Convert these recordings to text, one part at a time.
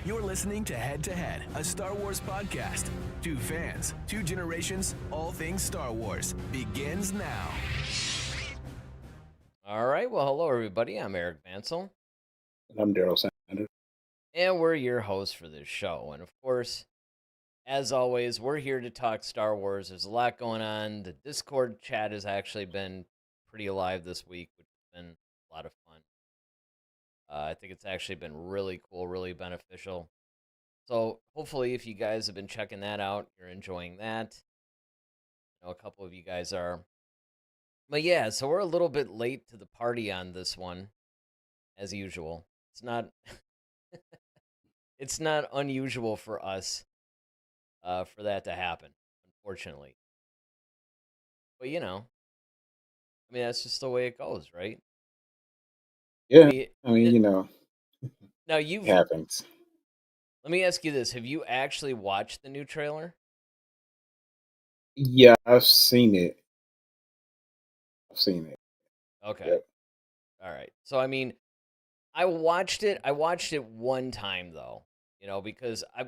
You're listening to Head to Head, a Star Wars podcast. Two fans, two generations, all things Star Wars begins now. All right. Well, hello, everybody. I'm Eric Bansel. And I'm Daryl Sanders. And we're your hosts for this show. And of course, as always, we're here to talk Star Wars. There's a lot going on. The Discord chat has actually been pretty alive this week, which has been a lot of fun. I think it's actually been really cool, really beneficial. So hopefully, if you guys have been checking that out, you're enjoying that. I know a couple of you guys are. But yeah, so we're a little bit late to the party on this one, as usual. It's not it's not unusual for us for that to happen, unfortunately. But that's just the way it goes, right? Yeah, Now it happens. Let me ask you this: have you actually watched the new trailer? Yeah, I've seen it. Okay. Yep. All right. So I watched it. I watched it one time though, because I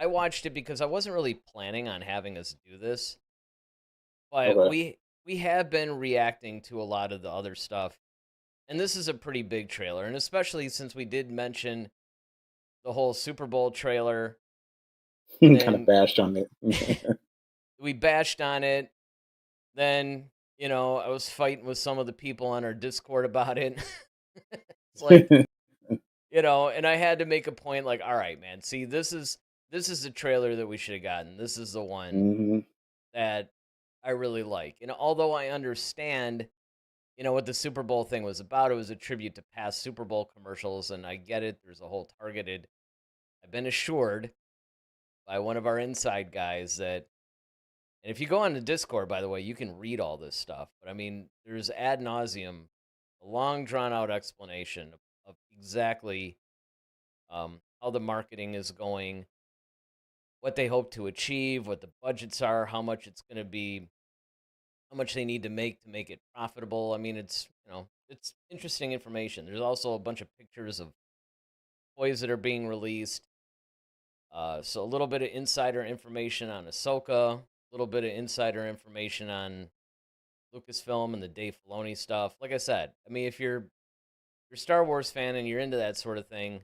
watched it because I wasn't really planning on having us do this, but Okay. we have been reacting to a lot of the other stuff, and this is a pretty big trailer, and especially since we did mention the whole Super Bowl trailer. Kind of bashed on it. We bashed on it. Then, I was fighting with some of the people on our Discord about it. It's like, and I had to make a point like, all right, man, see, this is the trailer that we should have gotten. This is the one that I really like. And although I understand, what the Super Bowl thing was about, it was a tribute to past Super Bowl commercials, and I get it. There's a whole targeted. I've been assured by one of our inside guys that, and if you go on the Discord, by the way, you can read all this stuff. But there's ad nauseum, a long drawn out explanation of exactly how the marketing is going, what they hope to achieve, what the budgets are, how much it's going to be, how much they need to make it profitable. It's interesting information. There's also a bunch of pictures of toys that are being released. So a little bit of insider information on Ahsoka, a little bit of insider information on Lucasfilm and the Dave Filoni stuff. Like I said, if you're a Star Wars fan and you're into that sort of thing,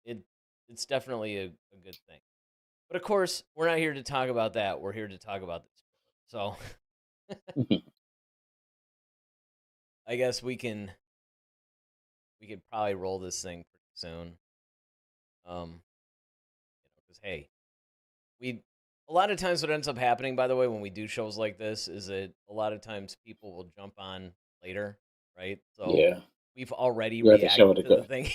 it's definitely a good thing. But of course, we're not here to talk about that. We're here to talk about this. So I guess we could probably roll this thing pretty soon. Because hey, a lot of times what ends up happening, by the way, when we do shows like this, is that a lot of times people will jump on later, right? So Yeah. we've already You have to show reacted it to the thing.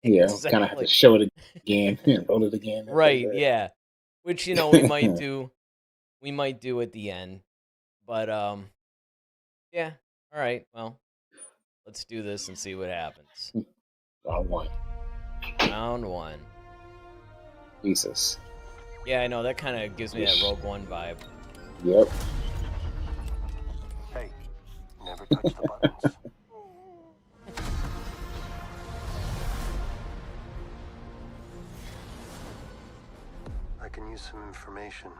Yeah, Exactly. kind of have to show it again and roll it again. Right, yeah. Which, we might do. We might do at the end. But, yeah. All right, well, let's do this and see what happens. Round one. Jesus. Yeah, I know. That kind of gives me that Rogue One vibe. Yep. Hey, never touch the buttons. I can use some information.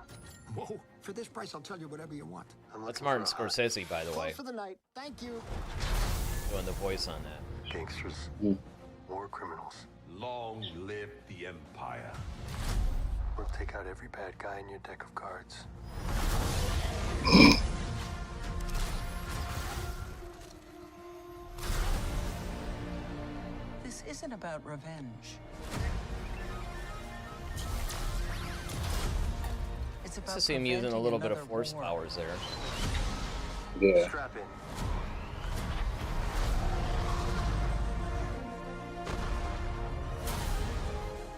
Whoa, for this price, I'll tell you whatever you want. That's Martin Scorsese, by the way. Close for the night. Thank you. Doing the voice on that. Gangsters, war criminals. Long live the Empire. We'll take out every bad guy in your deck of cards. This isn't about revenge. It's about to see him using a little bit of force powers there. Yeah. Strap in.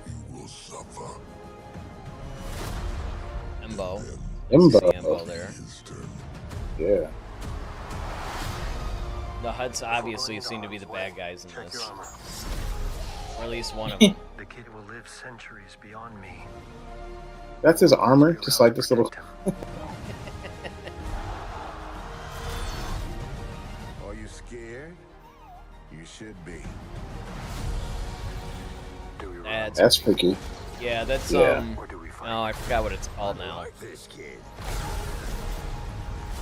You will suffer. Embo. Embo there. Yeah. The Hutts obviously seem to be the bad guys in Check this. your armor. Or at least one of them. The kid will live centuries beyond me. That's his armor, just like this little. Are you scared? You should be. That's That's freaky. yeah, that's Yeah. Where do we find no, I forgot what it's called now. Like this kid.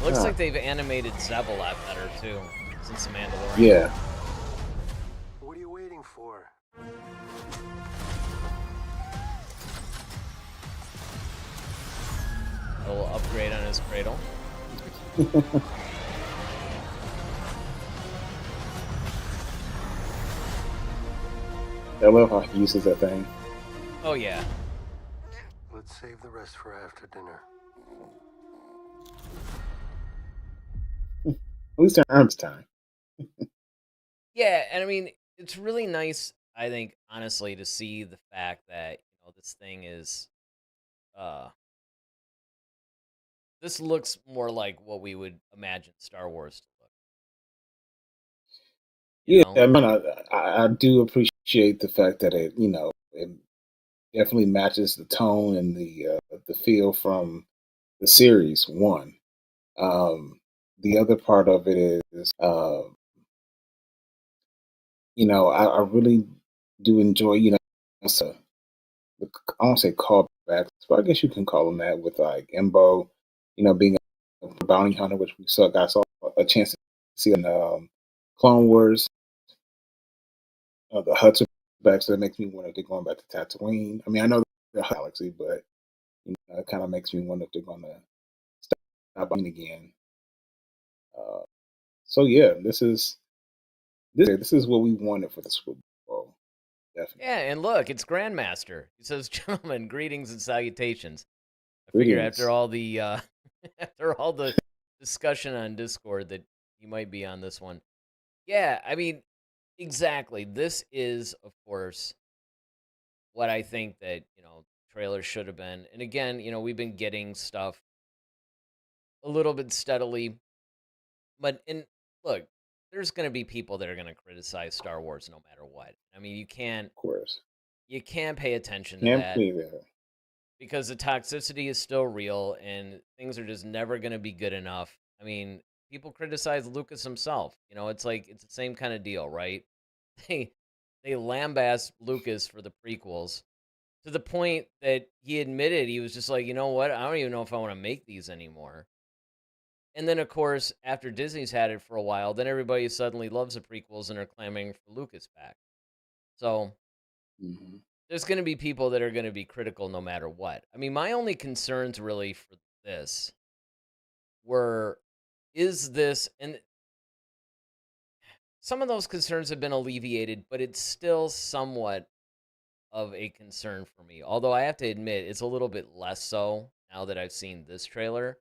It looks Huh. like they've animated Zev a lot better too since the Mandalorian. Yeah. What are you waiting for? A little upgrade on his cradle. I love how he uses that thing. Oh yeah. Let's save the rest for after dinner. At least in Arm's time. Yeah, and I mean, it's really nice, I think, honestly, to see the fact that, this thing is this looks more like what we would imagine Star Wars to look. Yeah, You I know? mean, I do appreciate the fact that it definitely matches the tone and the feel from the series one. The other part of it is, I really do enjoy, so I won't say callbacks, but I guess you can call them that with like Embo, being a bounty hunter, which we saw a chance to see in Clone Wars. The Huts are back, so that makes me wonder if they're going back to Tatooine. I mean, I know the galaxy, but it kind of makes me wonder if they're going to stop in again. Uh, so yeah, this is what we wanted for the Super Bowl, definitely. Yeah, and look, it's Grandmaster. He says, "Gentlemen, greetings and salutations." I figure Greetings. after all the after all the discussion on Discord that you might be on this one. Yeah, I mean, exactly. This is, of course, what I think that, trailers should have been. And again, we've been getting stuff a little bit steadily. But look, there's going to be people that are going to criticize Star Wars no matter what. I mean, Of course, you can't pay attention to can't that be there. because the toxicity is still real and things are just never going to be good enough. I mean, people criticize Lucas himself. It's like it's the same kind of deal, right? They they lambast Lucas for the prequels to the point that he admitted he was just like, you know what? I don't even know if I want to make these anymore. And then, of course, after Disney's had it for a while, then everybody suddenly loves the prequels and are clamoring for Lucas back. So Hmm. there's going to be people that are going to be critical no matter what. I mean, my only concerns really for this were, is this, and some of those concerns have been alleviated, but it's still somewhat of a concern for me. Although I have to admit, it's a little bit less so now that I've seen this trailer.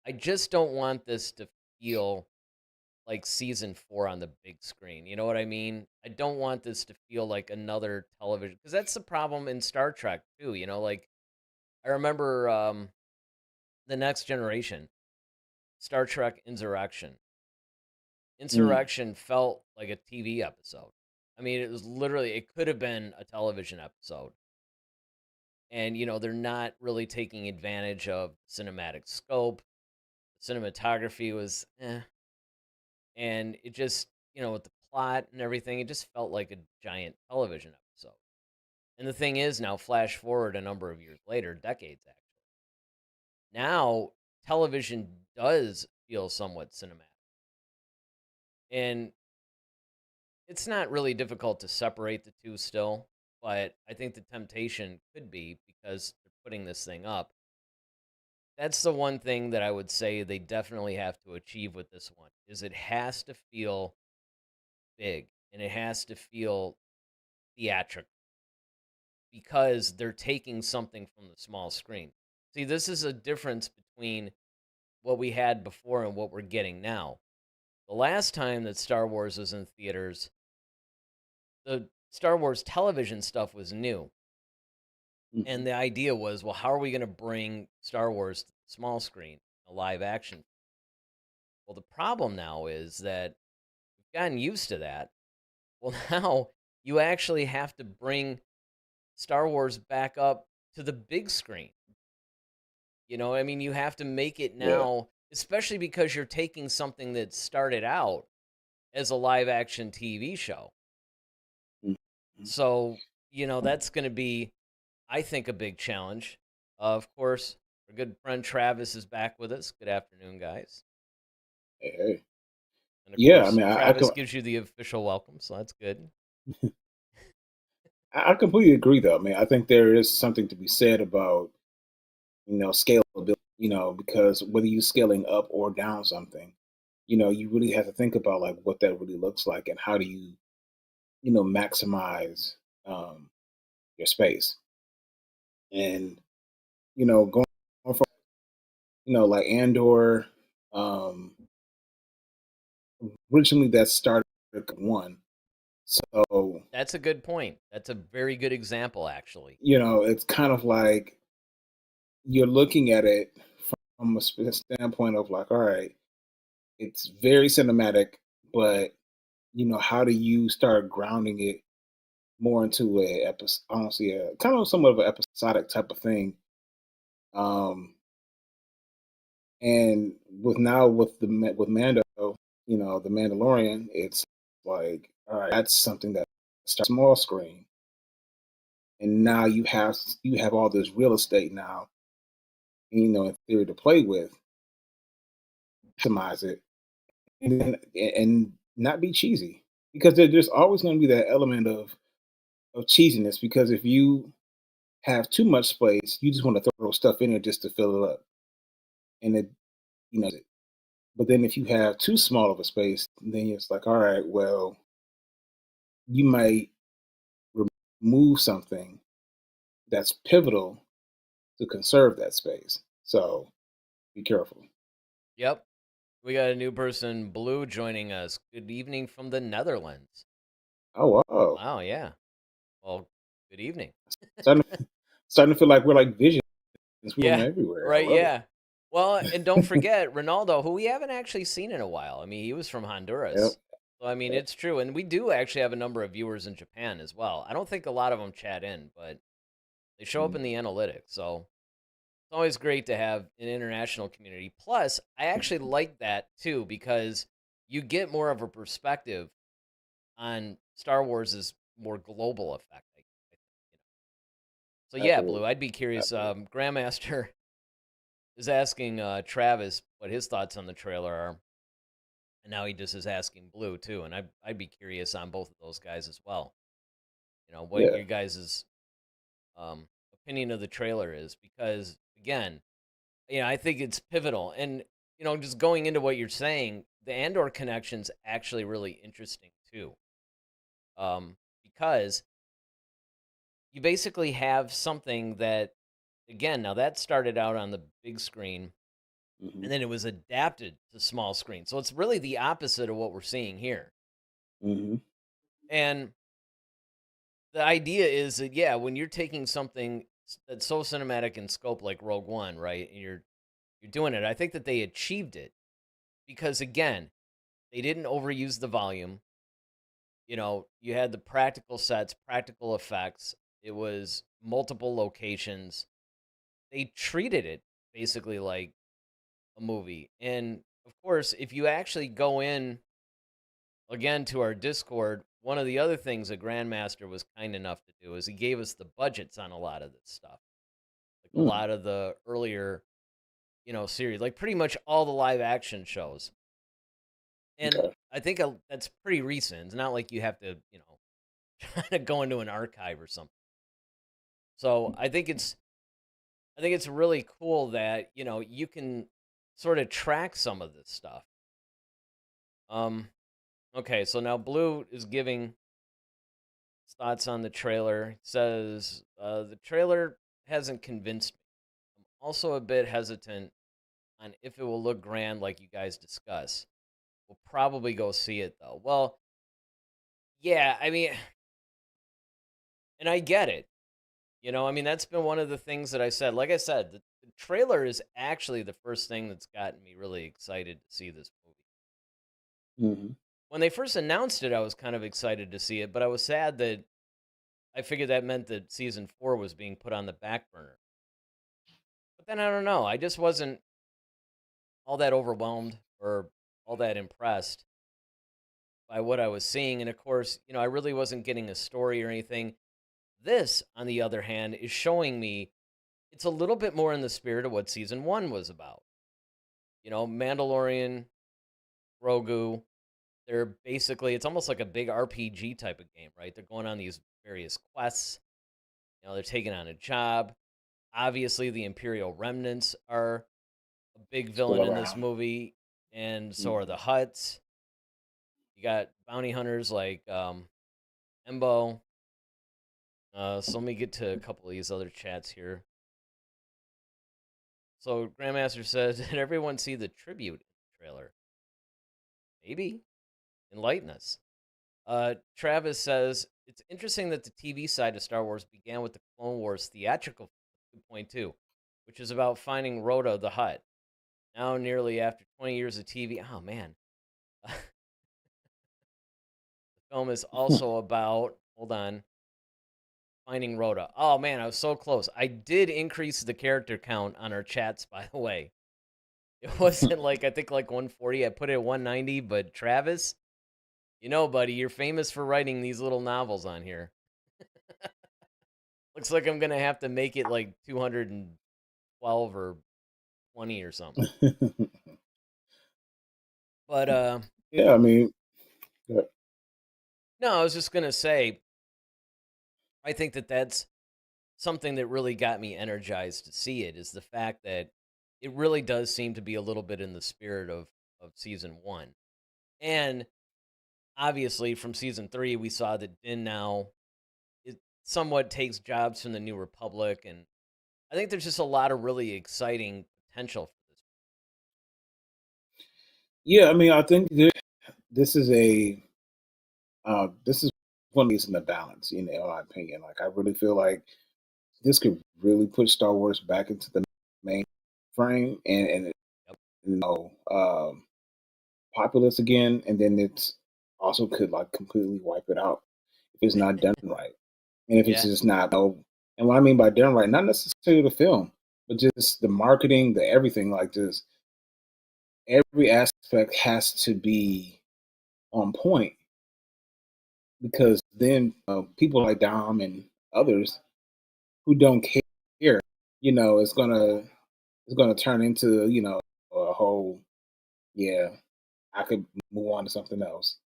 I just don't want this to feel like season 4 on the big screen. You know what I mean? I don't want this to feel like another television, because that's the problem in Star Trek too. Like I remember the Next Generation, Star Trek Insurrection. Insurrection felt like a TV episode. I mean, it was literally, it could have been a television episode. And, they're not really taking advantage of cinematic scope. Cinematography was and it just, with the plot and everything, it just felt like a giant television episode. And the thing is, now flash forward a number of years later, decades actually. Now television does feel somewhat cinematic. And it's not really difficult to separate the two still, but I think the temptation could be because they're putting this thing up. That's the one thing that I would say they definitely have to achieve with this one, is it has to feel big and it has to feel theatrical because they're taking something from the small screen. See, this is a difference between what we had before and what we're getting now. The last time that Star Wars was in theaters, the Star Wars television stuff was new. And the idea was, well, how are we going to bring Star Wars to the small screen, a live action? Well, the problem now is that we've gotten used to that. Well, now you actually have to bring Star Wars back up to the big screen. I mean, you have to make it now, especially because you're taking something that started out as a live action TV show. Mhm. So, that's going to be, I think, a big challenge. Of course, our good friend Travis is back with us. Good afternoon, guys. Hey. And of Yeah, I course, mean, Travis gives you the official welcome, so that's good. I completely agree, though. I mean, I think there is something to be said about scalability. Because whether you're scaling up or down something, you really have to think about like what that really looks like and how do you maximize um, your space. And going from like Andor, um, originally that started at one. So That's a good point. That's a very good example, actually. it's kind of like you're looking at it from a standpoint of like, all right, it's very cinematic, but how do you start grounding it more into honestly, a kind of somewhat of an episodic type of thing. And with Mando, the Mandalorian, it's like, all right, that's something that starts small screen, and now you have all this real estate now, in theory to play with, maximize it, and not be cheesy, because there's always going to be that element of cheesiness, because if you have too much space, you just want to throw stuff in there just to fill it up, and it you know. But then if you have too small of a space, then it's like, all right, well, you might remove something that's pivotal to conserve that space. So be careful. Yep. We got a new person, Blue, joining us. Good evening from the Netherlands. Oh wow, Wow, yeah. Well, good evening. starting to, starting to feel like we're like visions from Yeah, everywhere. I right, love it. yeah. Well, and don't forget Ronaldo, who we haven't actually seen in a while. I mean, he was from Yep. Honduras. So, I mean, Yep. it's true. And we do actually have a number of viewers in Japan as well. I don't think a lot of them chat in, but they show up in Mm. the analytics. So it's always great to have an international community. Plus, I actually like that too, because you get more of a perspective on Star Wars' more global effect. So yeah, Blue, Absolutely. I'd be curious. Absolutely. Grandmaster is asking Travis what his thoughts on the trailer are, and now he just is asking Blue too. And I'd be curious on both of those guys as well. What Yeah. your guys' opinion of the trailer is, because again, I think it's pivotal. And just going into what you're saying, the Andor connection's actually really interesting too, because you basically have something that, again, now that started out on the big screen Hmm. and then it was adapted to small screen. So it's really the opposite of what we're seeing here. Hmm. And the idea is that, yeah, when you're taking something that's so cinematic in scope like Rogue One, right, and you're doing it, I think that they achieved it because, again, they didn't overuse the volume. You had the practical sets, practical effects. It was multiple locations. They treated it basically like a movie. And of course, if you actually go in again to our Discord, one of the other things that Grandmaster was kind enough to do is he gave us the budgets on a lot of this stuff. Like a Mm. lot of the earlier, series, like pretty much all the live action shows. And Okay. I think that's pretty recent. It's not like you have to, try to go into an archive or something. So I think it's really cool that, you can sort of track some of this stuff. Okay, so now Blue is giving his thoughts on the trailer. He says, the trailer hasn't convinced me. I'm also a bit hesitant on if it will look grand like you guys discuss. We'll probably go see it though. Well, yeah, I mean, and I get it. I mean, that's been one of the things that I said. Like I said, the trailer is actually the first thing that's gotten me really excited to see this movie. Hmm. When they first announced it, I was kind of excited to see it, but I was sad that I figured that meant that season 4 was being put on the back burner. But then I don't know. I just wasn't all that overwhelmed or all that impressed by what I was seeing. And of course, I really wasn't getting a story or anything. This, on the other hand, is showing me it's a little bit more in the spirit of what season 1 was about. Mandalorian, Grogu, they're basically, it's almost like a big RPG type of game, right? They're going on these various quests. They're taking on a job. Obviously, the Imperial remnants are a big villain Still in this around. movie, and so are the Hutts. You got bounty hunters like Embo. So let me get to a couple of these other chats here. So Grandmaster says, did everyone see the tribute trailer? Maybe. Enlighten us. Travis says, it's interesting that the TV side of Star Wars began with the Clone Wars theatrical 2.2, which is about finding Rhoda the Hutt. Now, nearly after 20 years of TV, oh man. The film is also about, hold on, finding Rhoda. Oh man, I was so close. I did increase the character count on our chats, by the way. It wasn't like, I think like 140. I put it at 190, but Travis, buddy, you're famous for writing these little novels on here. Looks like I'm going to have to make it like 212 or 20 or something. But, yeah, I mean, yeah. No, I was just going to say, I think that that's something that really got me energized to see it, is the fact that it really does seem to be a little bit in the spirit of season 1. And obviously from season 3, we saw that Din now it somewhat takes jobs from the New Republic, and I think there's just a lot of really exciting potential for this. Yeah, I mean, I think this is one piece in the balance, in my opinion. Like, I really feel like this could really put Star Wars back into the main frame and populace again, and then it's also could like completely wipe it out if it's not done right, and if it's just not. And what I mean by done right, not necessarily the film, but just the marketing, the everything. Like, just every aspect has to be on point, because then people like Dom and others who don't care, it's gonna turn into a whole, yeah, I could move on to something else.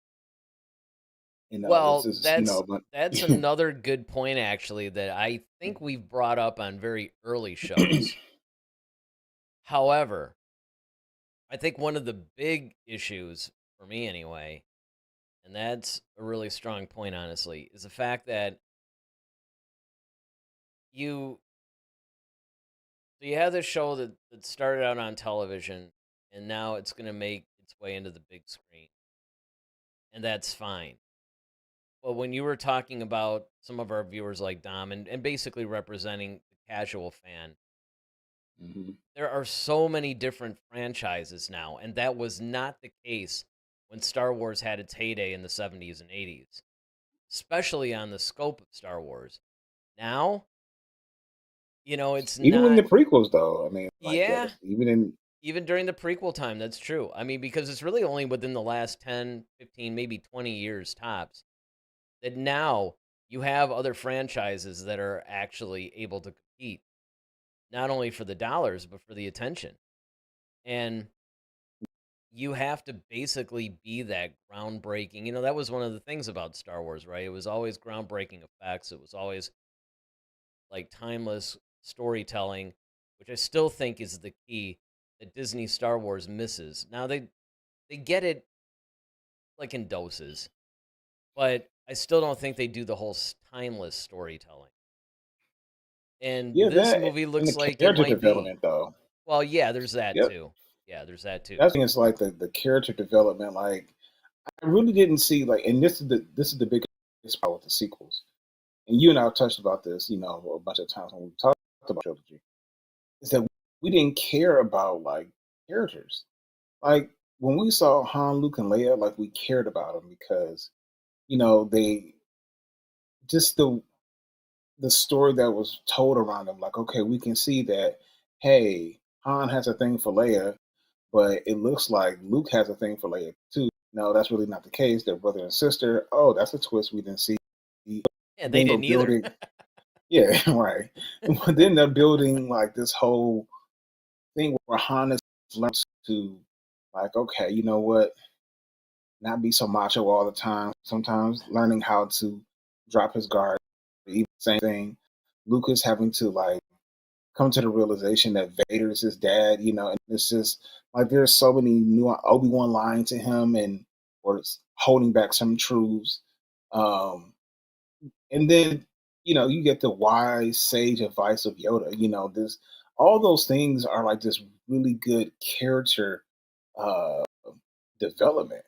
It's Well, just, but that's another good point, actually, that I think we've brought up on very early shows. However, I think one of the big issues, for me anyway, and that's a really strong point, honestly, is the fact that you have this show that started out on television, and now it's going to make its way into the big screen, and that's fine. But when you were talking about some of our viewers like Dom, and basically representing the casual fan, there are so many different franchises now, and that was not the case when Star Wars had its heyday in the 70s and 80s, especially on the scope of Star Wars. Now, it's even in not. the prequels, though, I mean, like, Yeah, even during the prequel time, that's true. I mean, because it's really only within the last 10, 15, maybe 20 years tops that now you have other franchises that are actually able to compete, not only for the dollars, but for the attention. And you have to basically be that groundbreaking. That was one of the things about Star Wars, right? It was always groundbreaking effects. It was always like timeless storytelling, which I still think is the key that Disney Star Wars misses. Now they get it like in doses, but I still don't think they do the whole timeless storytelling. And yeah, this that movie and the looks like it character might be. development, though. Well, yeah, there's that Yep, too. Yeah, there's that too. that thing is like the character development. Like, I really didn't see, like, and this is the biggest problem with the sequels. And you and I have touched about this, a bunch of times when we talked about trilogy, is that we didn't care about like characters. Like, when we saw Han, Luke, and Leia, like, we cared about them because they just the story that was told around them. Like, okay, we can see that, hey, Han has a thing for Leia, but it looks like Luke has a thing for Leia too. No, that's really not the case. They're brother and sister. Oh, that's a twist we didn't see. Yeah, they Then go didn't build either. it. Yeah, right. But then they're building like this whole thing where Han has learned to like, okay, you know what? Not be so macho all the time. Sometimes learning how to drop his guard. Even same thing. Lucas having to like come to the realization that Vader is his dad, and it's just like there's so many new Obi-Wan lying to him and or holding back some truths. Um, and then, you get the wise sage advice of Yoda, this all those things are like this really good character uh development.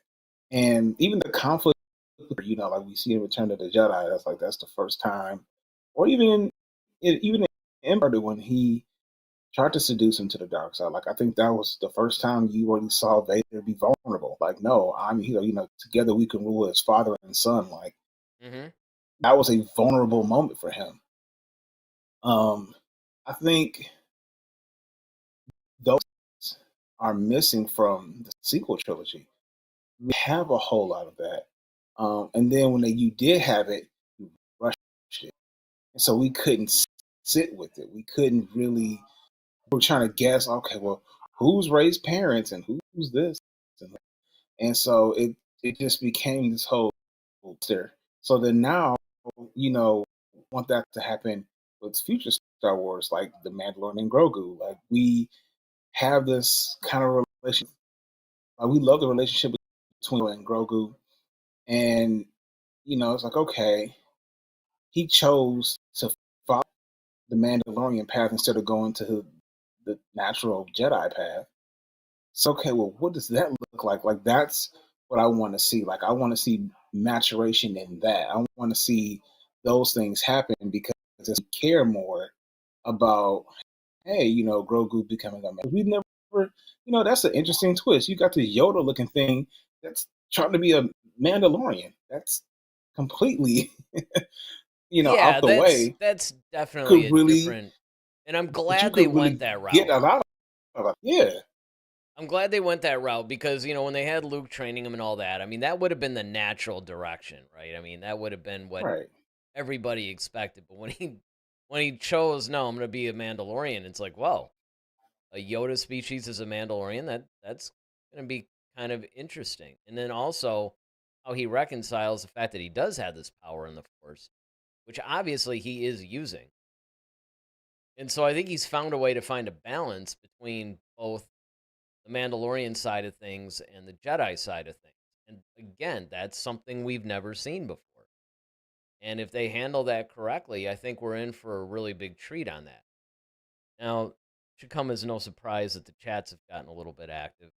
And even the conflict, like we see in Return of the Jedi, that's the first time, or even in Empire when he tried to seduce him to the dark side. Like I think that was the first time you already saw Vader be vulnerable. Like, no, I'm together we can rule as father and son. Like Mm-hmm. that was a vulnerable moment for him. I think those are missing from the sequel trilogy. We have a whole lot of that. And then when you did have it, you rushed it. And so we couldn't sit with it. We couldn't really, we were trying to guess, okay, well, who's Ray's parents and who's this? And so it just became this whole monster. So then now, want that to happen with future Star Wars, like the Mandalorian Grogu. Like we have this kind of relationship. Like, we love the relationship between and Grogu, and it's like okay, he chose to follow the Mandalorian path instead of going to the natural Jedi path. So okay, well, what does that look like? Like that's what I want to see. Like I want to see maturation in that. I want to see those things happen because I care more about hey, Grogu becoming a man. We've never, that's an interesting twist. You got this Yoda looking thing that's trying to be a Mandalorian. That's completely, Yeah, out the way. that's definitely Could a really, different, and I'm but you glad they could went really that get route. a lot of it. Yeah, I'm glad they went that route because, when they had Luke training him and all that, I mean, that would have been the natural direction, right? I mean, that would have been what right. everybody expected. But when he chose, no, I'm going to be a Mandalorian, it's like, whoa, a Yoda species is a Mandalorian. That's going to be kind of interesting. And then also how he reconciles the fact that he does have this power in the Force, which obviously he is using. And so I think he's found a way to find a balance between both the Mandalorian side of things and the Jedi side of things. And again, that's something we've never seen before. And if they handle that correctly, I think we're in for a really big treat on that. Now, it should come as no surprise that the chats have gotten a little bit active.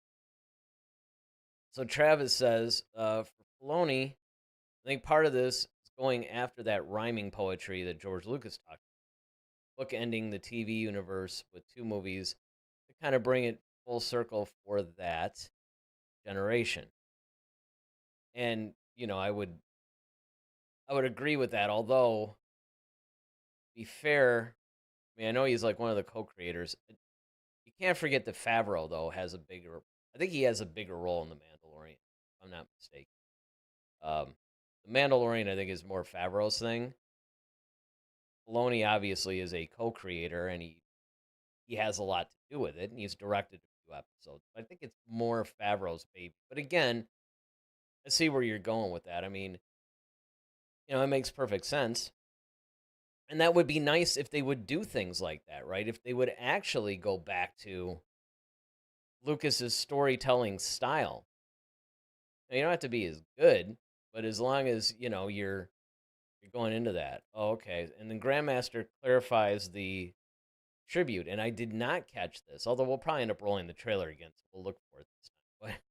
So Travis says, for Filoni, I think part of this is going after that rhyming poetry that George Lucas talked about, bookending the TV universe with two movies to kind of bring it full circle for that generation. And I would agree with that. Although, to be fair, I mean I know he's like one of the co-creators. You can't forget that Favreau though has a bigger. I think he has a bigger role in the Mandalorian. If I'm not mistaken. The Mandalorian I think is more Favreau's thing. Filoni obviously is a co-creator and he has a lot to do with it and he's directed a few episodes. I think it's more Favreau's baby. But again, I see where you're going with that. I mean, it makes perfect sense. And that would be nice if they would do things like that, right? If they would actually go back to Lucas's storytelling style. Now, you don't have to be as good, but as long as, you're going into that. Oh, okay. And then Grandmaster clarifies the tribute, and I did not catch this, although we'll probably end up rolling the trailer again, so we'll look for it this time. But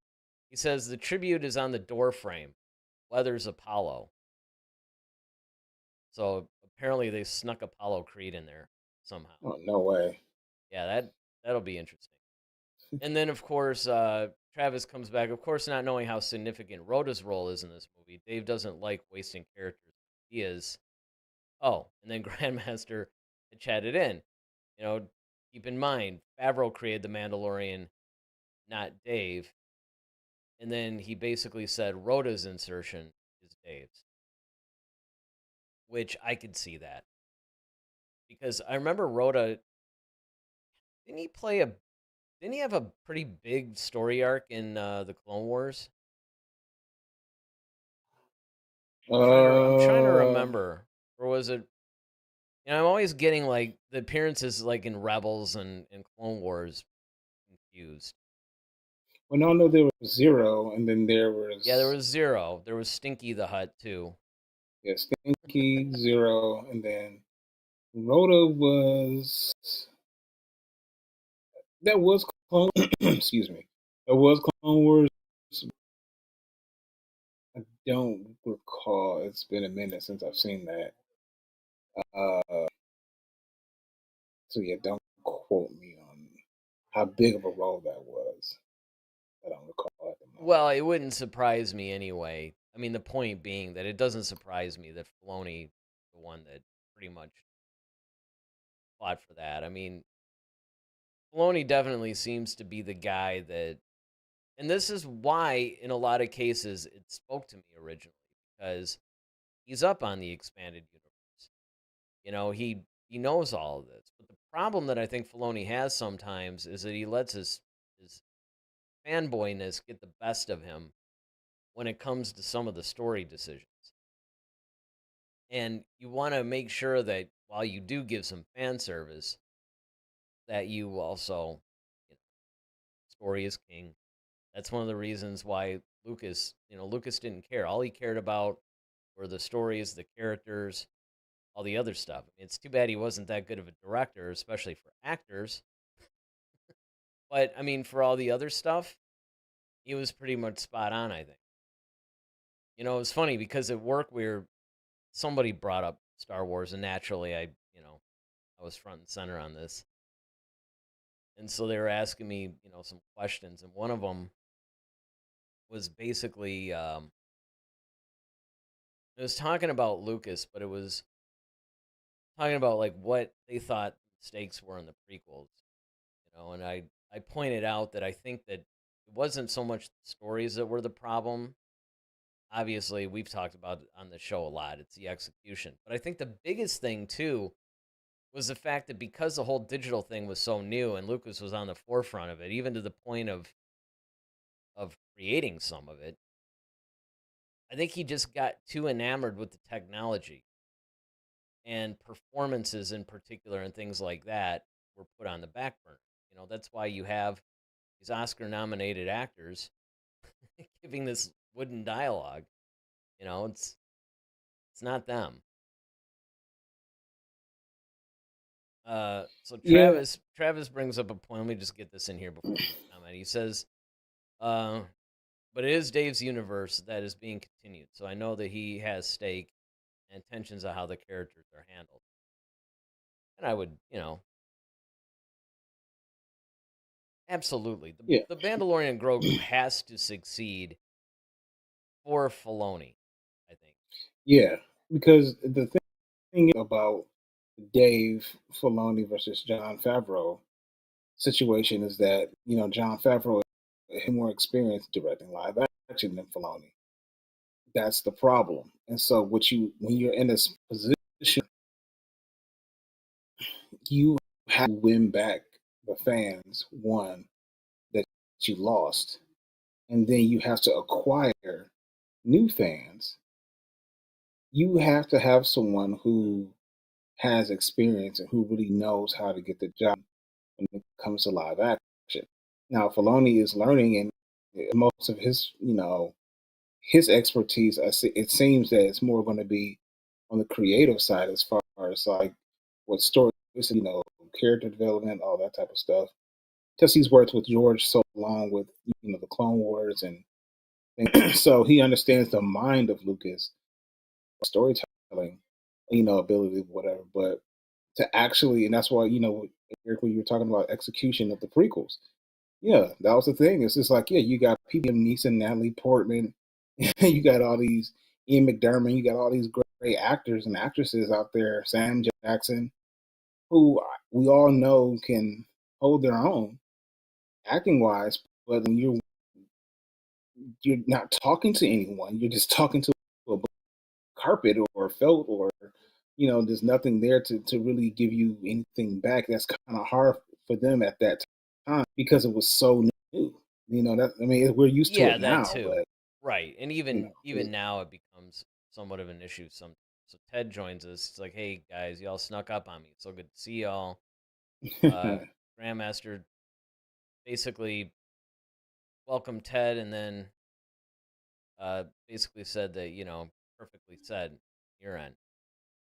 he says the tribute is on the door frame. Weathers Apollo. So apparently they snuck Apollo Creed in there somehow. Oh, no way. Yeah, that'll be interesting. And then of course, Travis comes back. Of course, not knowing how significant Rhoda's role is in this movie, Dave doesn't like wasting characters. He is. Oh, and then Grandmaster chatted in. You know, keep in mind, Favreau created the Mandalorian, not Dave. And then he basically said Rhoda's insertion is Dave's, which I could see that. because I remember Rhoda. Didn't he play a? Didn't he have a pretty big story arc in the Clone Wars? I'm trying to Uh, remember, or was it? I'm always getting like the appearances like in Rebels and Clone Wars confused. well, no, no, there was Zero, and then there Yeah, there was was Zero. There was Stinky the Hut too. yeah, Stinky, Zero, and then Rhoda was that was Clone. Excuse me, that was Clone Wars. I don't recall. It's been a minute since I've seen that. Uh, so yeah, don't quote me on how big of a role that was. I don't recall at the moment. Well, it wouldn't surprise me anyway. I mean, the point being that it doesn't surprise me that Filoni, the one that pretty much fought for that. I mean, Filoni definitely seems to be the guy that, and this is why, in a lot of cases, it spoke to me originally because he's up on the expanded universe. He knows all of this. But the problem that I think Filoni has sometimes is that he lets his fanboyness get the best of him when it comes to some of the story decisions. And you want to make sure that while you do give some fan service, that you also, you know, story is king. That's one of the reasons why Lucas didn't care. All he cared about were the stories, the characters, all the other stuff. It's too bad he wasn't that good of a director, especially for actors. But I mean, for all the other stuff, he was pretty much spot on, I think. It was funny because at work somebody brought up Star Wars, and naturally, I was front and center on this, and so they were asking me, some questions, and one of them was basically, it was talking about Lucas, but it was talking about like what they thought mistakes were in the prequels, and I pointed out that I think that it wasn't so much the stories that were the problem. Obviously, we've talked about it on the show a lot. It's the execution. But I think the biggest thing, too, was the fact that because the whole digital thing was so new and Lucas was on the forefront of it, even to the point of creating some of it, I think he just got too enamored with the technology and performances in particular and things like that were put on the back burner. That's why you have these Oscar nominated actors giving this wooden dialogue. It's not them. So Yeah, Travis brings up a point. Let me just get this in here before you comment. He says, but it is Dave's universe that is being continued. So I know that he has stake and intentions of how the characters are handled. And I would, absolutely. yeah, The Mandalorian Grogu has to succeed for Filoni, I think. yeah. Because the thing about Dave Filoni versus John Favreau situation is that John Favreau had more experience directing live action than Filoni. That's the problem. And so, when you're in this position, you have to win back the fans. One that you lost, and then you have to acquire new fans. You have to have someone who has experience and who really knows how to get the job when it comes to live action. Now, Filoni is learning, and most of his expertise, it seems that it's more going to be on the creative side as far as like what stories, character development, all that type of stuff. Because he's worked with George so long with the Clone Wars and so he understands the mind of Lucas, storytelling, ability, whatever. But to actually, and that's why Eric, when you were talking about execution of the prequels, yeah, that was the thing. It's just like, yeah, you got people, Neeson, Natalie Portman, you got all these Ian McDermott, you got all these great actors and actresses out there, Sam Jackson, who we all know can hold their own acting wise, but when you're not talking to anyone, you're just talking to a carpet or felt or there's nothing there to really give you anything back. That's kind of hard for them at that time because it was so new. That I mean, we're used to Yeah, it that now, too. but Right. And you know, even now it becomes somewhat of an issue. So Ted joins us. It's like, hey guys, y'all snuck up on me. It's so good to see y'all. Uh Grandmaster basically welcomed Ted and then basically said that, perfectly said, your end.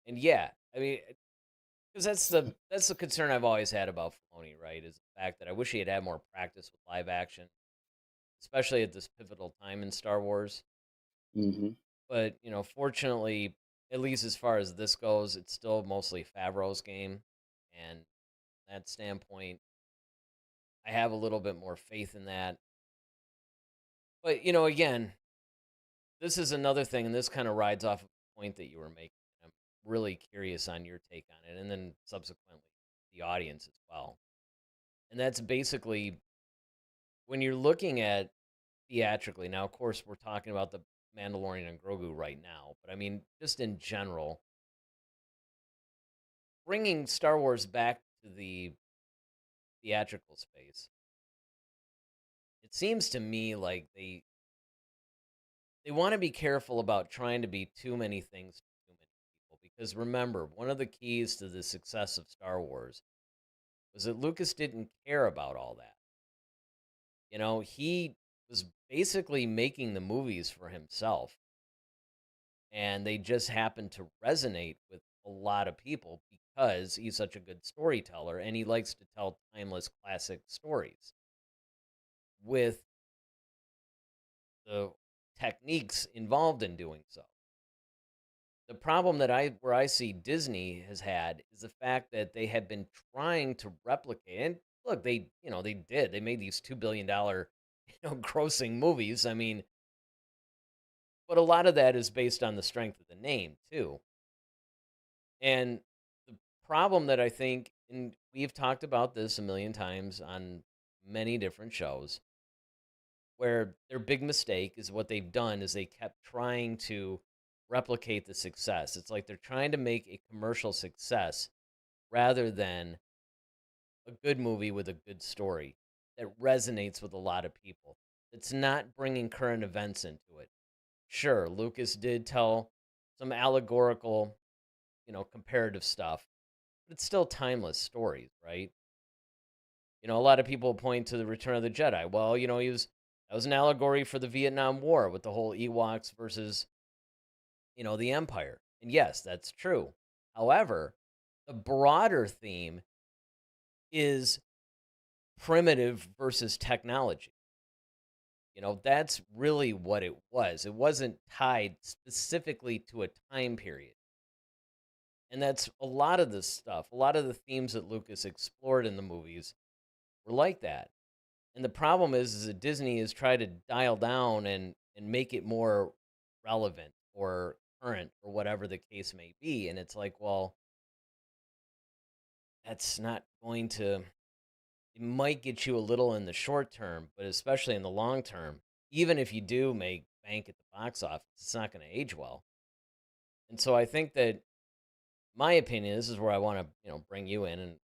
And yeah, I mean, because that's the concern I've always had about Filoni, right? Is the fact that I wish he had more practice with live action, especially at this pivotal time in Star Wars. hmm But fortunately, at least as far as this goes, it's still mostly Favreau's game, and that standpoint, I have a little bit more faith in that. But again, this is another thing, and this kind of rides off of the point that you were making. I'm really curious on your take on it, and then subsequently the audience as well. And that's basically when you're looking at theatrically. Now, of course, we're talking about the Mandalorian and Grogu right now, but I mean, just in general, bringing Star Wars back to the theatrical space, it seems to me like they want to be careful about trying to be too many things to too many people. Because remember, one of the keys to the success of Star Wars was that Lucas didn't care about all that. He was basically making the movies for himself, and they just happened to resonate with a lot of people because he's such a good storyteller and he likes to tell timeless classic stories with the techniques involved in doing so. The problem that where I see Disney has had is the fact that they have been trying to replicate. And look, they made these $2 billion grossing movies. I mean, but a lot of that is based on the strength of the name too. And the problem that I think, and we've talked about this a million times on many different shows, where their big mistake is what they've done is they kept trying to replicate the success. It's like they're trying to make a commercial success rather than a good movie with a good story that resonates with a lot of people. It's not bringing current events into it. Sure, Lucas did tell some allegorical, comparative stuff, but it's still timeless stories, right? A lot of people point to the Return of the Jedi. Well, that was an allegory for the Vietnam War with the whole Ewoks versus, the Empire. And yes, that's true. However, the broader theme is primitive versus technology. That's really what it was. It wasn't tied specifically to a time period. And that's a lot of this stuff. A lot of the themes that Lucas explored in the movies were like that. And the problem is that Disney has tried to dial down and make it more relevant or current or whatever the case may be. And it's like, well, that's not going to, it might get you a little in the short term, but especially in the long term, even if you do make bank at the box office, it's not going to age well. And so I think that my opinion, this is where I want to, bring you in and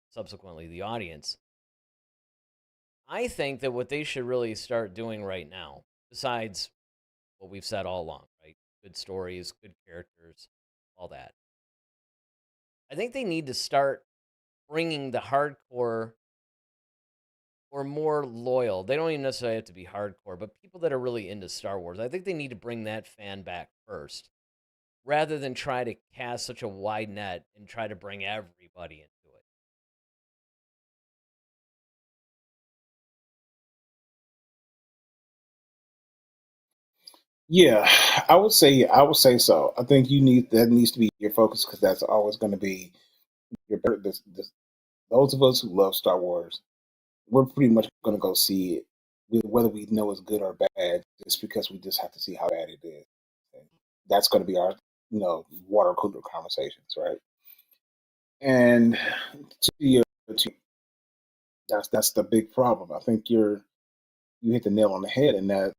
subsequently the audience. I think that what they should really start doing right now, besides what we've said all along, right? Good stories, good characters, all that. I think they need to start bringing the hardcore or more loyal. They don't even necessarily have to be hardcore, but people that are really into Star Wars. I think they need to bring that fan back first, rather than try to cast such a wide net and try to bring everybody into it. yeah, I would say so. I think that needs to be your focus because that's always going to be those of us who love Star Wars. We're pretty much going to go see it, whether we know it's good or bad, just because we just have to see how bad it is. And that's going to be our, water cooler conversations, right? And to your, to, that's the big problem. I think you hit the nail on the head, and that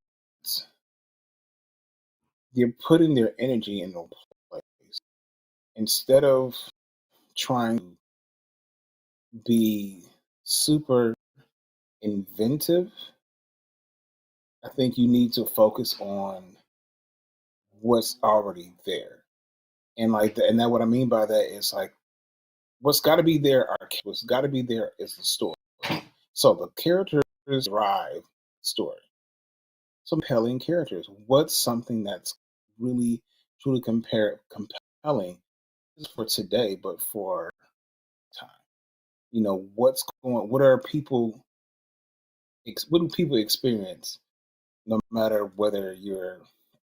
they're putting their energy in the place. instead of trying to be super inventive, I think you need to focus on what's already there. And like, and that what I mean by that is like, what's got to be there are what's got to be there is the story. So the characters drive the story. Some compelling characters. What's something that's really truly compelling is for today, but for time. You know, what's going? What are people? What do people experience? No matter whether you're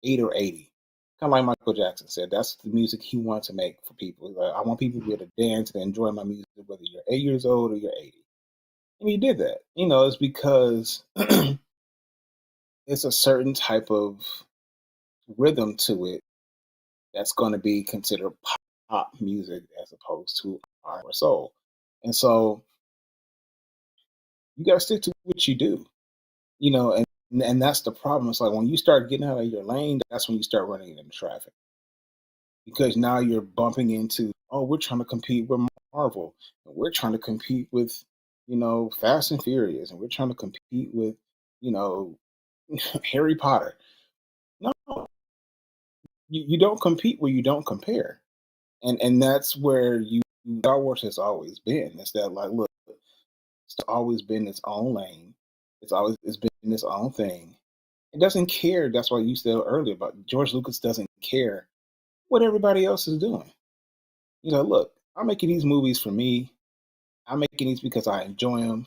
8 or 80. Kind of like Michael Jackson said, that's the music he wants to make for people. Like, I want people to be able to dance and enjoy my music, whether you're 8 years old or you're 80. And he did that. You know, it's because it's a certain type of rhythm to it that's going to be considered pop music as opposed to R or soul. And so you got to stick to what you do, you know, and that's the problem. It's like when you start getting out of your lane, that's when you start running into traffic because now you're bumping into, oh, we're trying to compete with Marvel, and we're trying to compete with, you know, Fast and Furious, and we're trying to compete with, you know, Harry Potter. No, you don't compete where you don't compare. And that's where you Star Wars has always been. It's that like look, it's always been its own lane. It's been its own thing. It doesn't care. That's why you said earlier about George Lucas doesn't care what everybody else is doing. You know, look, I'm making these movies for me. I'm making these because I enjoy them.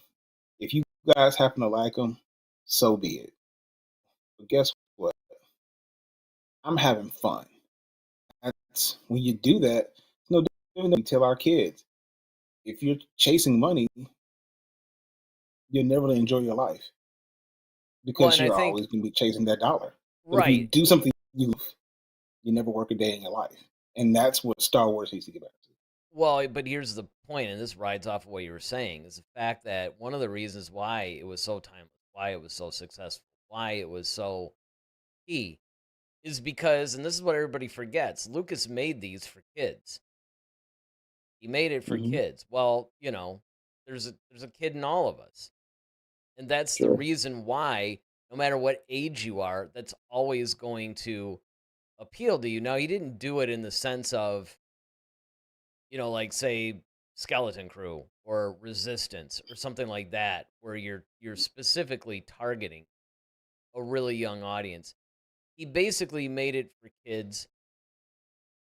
If you guys happen to like them, so be it. But guess what? I'm having fun. That's when you do that. It's no different than we tell our kids. If you're chasing money, you'll never enjoy your life Well, because and I you're think always going to be chasing that dollar. But if you right. do something, you never work a day in your life, and that's what Star Wars needs to get back to. Well, but here's the point, and this rides off of what you were saying, is the fact that one of the reasons why it was so timeless, why it was so successful, why it was so key, is because, and this is what everybody forgets, Lucas made these for kids. He made it for Hmm. kids. Well, you know, there's a kid in all of us. And that's the Sure. reason why, no matter what age you are, that's always going to appeal to you. Now, he didn't do it in the sense of, you know, like say Skeleton Crew or Resistance or something like that, where you're specifically targeting a really young audience. He basically made it for kids,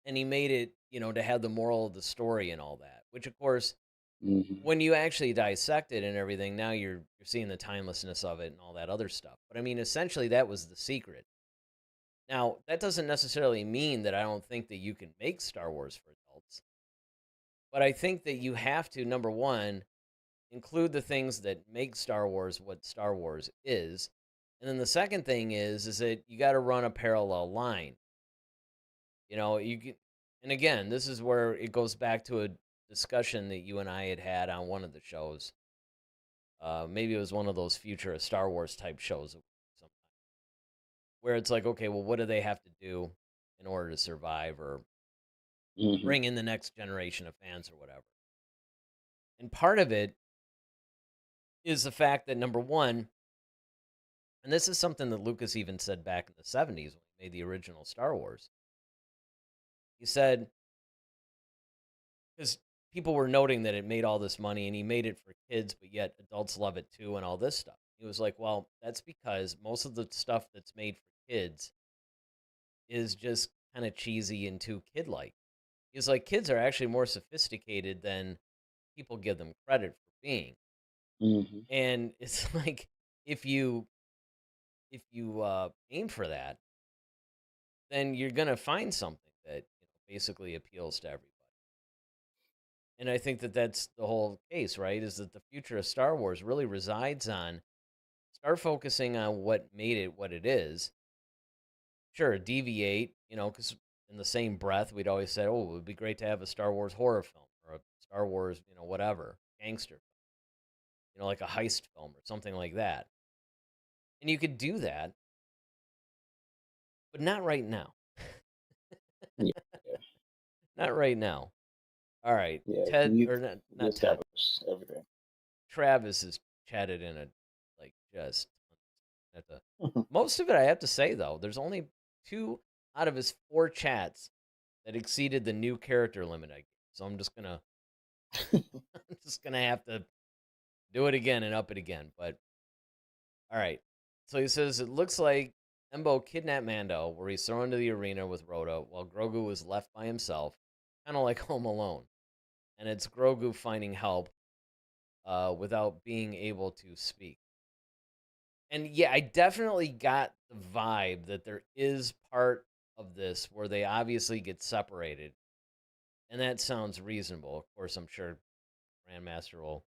and he made it, you know, to have the moral of the story and all that. Which, of course, Hmm. when you actually dissect it and everything, now you're seeing the timelessness of it and all that other stuff. But I mean, essentially, that was the secret. Now, that doesn't necessarily mean that I don't think that you can make Star Wars for adults, but I think that you have to, number one, include the things that make Star Wars what Star Wars is. And then the second thing is that you got to run a parallel line. You know, you can, and again, this is where it goes back to a discussion that you and I had had on one of the shows. Maybe it was one of those future Star Wars type shows, where it's like, okay, well, what do they have to do in order to survive or Hmm. bring in the next generation of fans or whatever? And part of it is the fact that number one, and this is something that Lucas even said back in the 70s when he made the original Star Wars. He said, because people were noting that it made all this money and he made it for kids, but yet adults love it too and all this stuff. He was like, well, that's because most of the stuff that's made for kids is just kind of cheesy and too kid like. He was like, kids are actually more sophisticated than people give them credit for being. Hmm. And it's like, if you aim for that, then you're gonna find something that, you know, basically appeals to everybody. And I think that that's the whole case, right? Is that the future of Star Wars really resides on start focusing on what made it what it is. Sure, deviate, you know, because in the same breath, we'd always say, oh, it would be great to have a Star Wars horror film or a Star Wars, you know, whatever, gangster, you know, like a heist film or something like that. And you could do that, but not right now. Yeah. Not right now. All right, Yeah, Ted you or not Ted. establish everything. Travis has chatted in a like just at the most of it. I have to say though, there's only 2 out of his 4 chats that exceeded the new character limit. So I'm just gonna have to do it again and up it again. But all right. So he says it looks like Embo kidnapped Mando, where he's thrown into the arena with Rhoda, while Grogu was left by himself, kind of like Home Alone. And it's Grogu finding help without being able to speak. And yeah, I definitely got the vibe that there is part of this where they obviously get separated. And that sounds reasonable. Of course, I'm sure Grandmaster will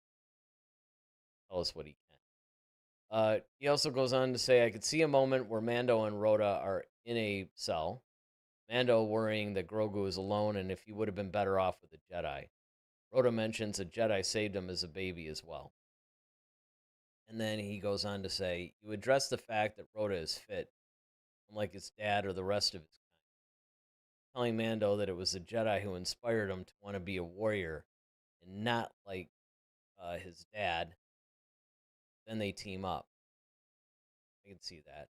tell us what he can. He also goes on to say, I could see a moment where Mando and Rhoda are in a cell. Mando worrying that Grogu is alone and if he would have been better off with a Jedi. Rhoda mentions a Jedi saved him as a baby as well. And then he goes on to say, you address the fact that Rhoda is fit, unlike his dad or the rest of his kind. Telling Mando that it was the Jedi who inspired him to want to be a warrior and not like his dad. Then they team up. I can see that.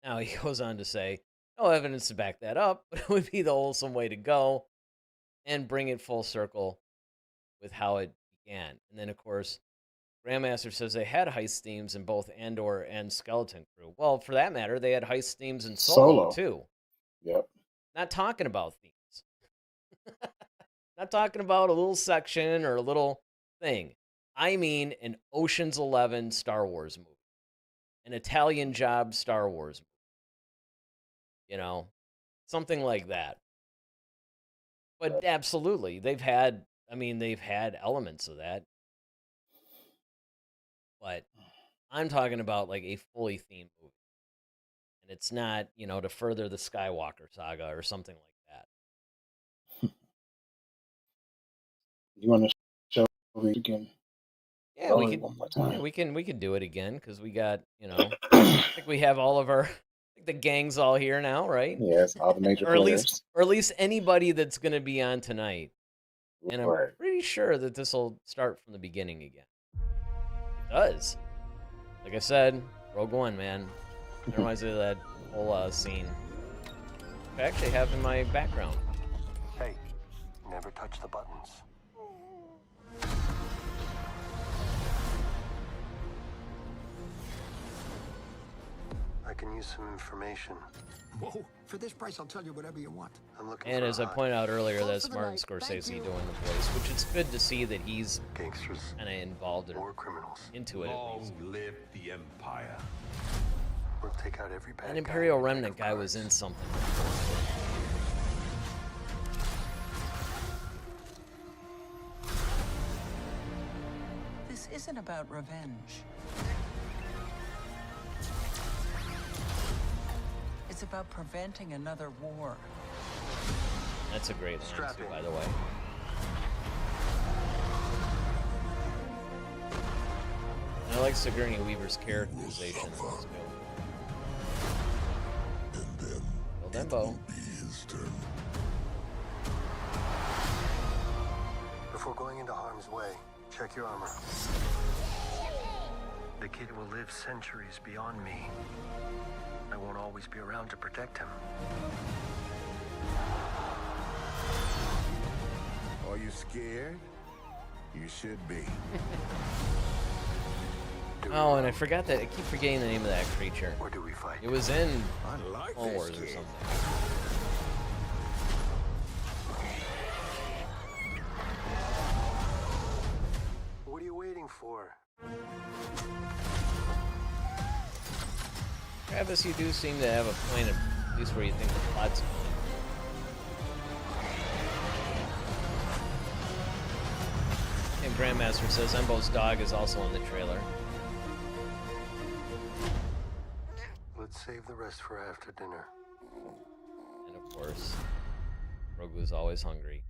Now he goes on to say, no evidence to back that up, but it would be the wholesome way to go and bring it full circle with how it began. And then, of course, Grandmaster says they had heist themes in both Andor and Skeleton Crew. Well, for that matter, they had heist themes in Solo. Too. Yep. Not talking about themes. Not talking about a little section or a little thing. I mean an Ocean's 11 Star Wars movie. An Italian Job Star Wars movie. You know, something like that. But absolutely, they've had elements of that. But I'm talking about like a fully themed movie. And it's not, to further the Skywalker saga or something like that. You want to show it again? Yeah, we could. One more time. Yeah, we can do it again because we got, I think we have all of our. I think the gang's all here now, right? Yes, all the major players. Or at least anybody that's going to be on tonight. And I'm pretty sure that this will start from the beginning again. It does. Like I said, Rogue One, man. It reminds me of that whole scene. I actually have in my background. Hey, never touch the buttons. I can use some information. Whoa, for this price, I'll tell you whatever you want. I'm looking And for as a I pointed out earlier, Close that's for the Martin night. Scorsese Thank you. doing the voice, which it's good to see that he's gangsters, kind of involved more criminals. into it. At least. Long live the Empire. We'll take out every bad That guy Imperial in your Remnant deck of guy was cards. in something. This isn't about revenge. It's about preventing another war. That's a great line, Strap too, in. by the way. And I like Sigourney Weaver's characterization. Let's go. And then Well done, Bo. be his turn. Before going into harm's way, check your armor. The kid will live centuries beyond me. I won't always be around to protect him. Are you scared? You should be. Do we Oh, and I run, forgot that. I keep forgetting the name of that creature. or do we fight? It was in I like Clone this Wars or kid. something. What are you waiting for? Travis, you do seem to have a point, at least where you think the plot's going. And Grandmaster says Embo's dog is also in the trailer. Let's save the rest for after dinner. And of course, Grogu's always hungry.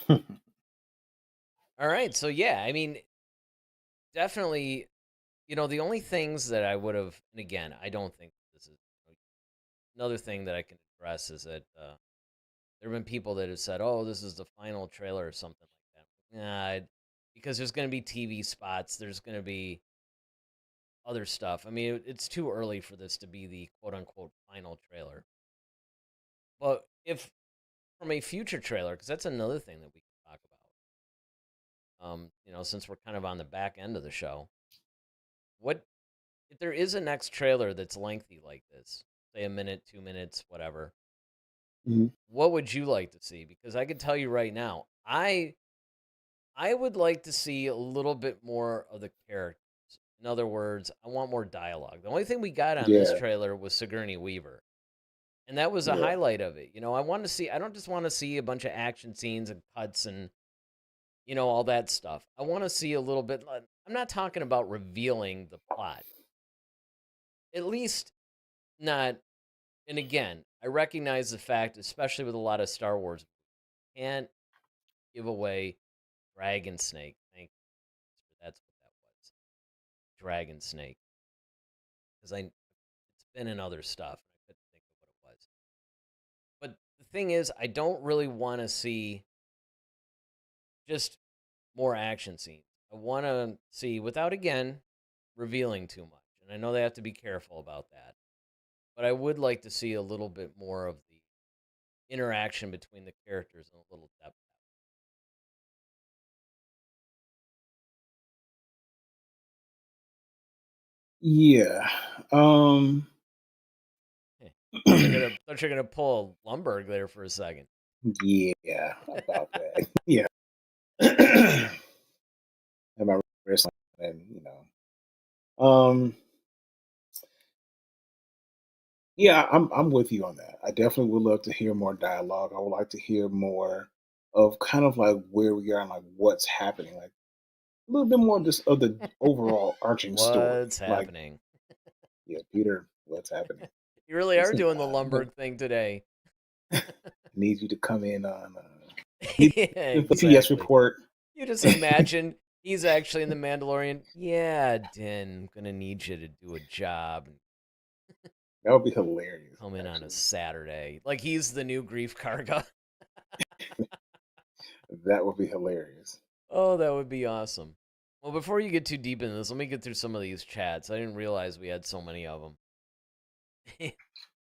All right, so yeah, I mean, definitely, the only things that I would have, and again, I don't think this is another thing that I can address is that There have been people that have said, "Oh, this is the final trailer" or something like that. Nah, because there's going to be TV spots. There's going to be other stuff. I mean, it's too early for this to be the quote unquote final trailer. But if from a future trailer, because that's another thing that we can talk about. Since we're kind of on the back end of the show, what if there is a next trailer that's lengthy like this, say a minute, 2 minutes, whatever? Mhm. What would you like to see? Because I can tell you right now, I would like to see a little bit more of the characters. In other words, I want more dialogue. The only thing we got on this Yeah, trailer was Sigourney Weaver. And that was a yeah, highlight of it. I don't just want to see a bunch of action scenes and cuts and, all that stuff. I want to see a little bit. I'm not talking about revealing the plot. At least not. And again, I recognize the fact, especially with a lot of Star Wars, can't give away Dragon Snake. Thank you. That's what that was. Dragon Snake. Because it's been in other stuff. I couldn't think of what it was. But the thing is, I don't really want to see just more action scenes. I want to see, without again revealing too much. And I know they have to be careful about that. But I would like to see a little bit more of the interaction between the characters and a little depth. yeah. Um, Thought you're gonna pull a Lumberg there for a second. yeah, about that. Yeah, have my wrestling, and yeah, I'm with you on that. I definitely would love to hear more dialogue. I would like to hear more of kind of like where we are and like what's happening, like a little bit more just of the overall arching story. What's Like, happening? yeah, Peter, what's happening? You really are Listen, doing the I'm gonna Lumberg thing today. need you to come in on need Yeah, the PS exactly. report. You just imagine he's actually in the Mandalorian. Yeah, Din, I'm gonna need you to do a job and That would be hilarious, come in on a actually. Saturday. Like he's the new Grief Karga. That would be hilarious. Oh, that would be awesome. Well, before you get too deep into this, let me get through some of these chats. I didn't realize we had so many of them.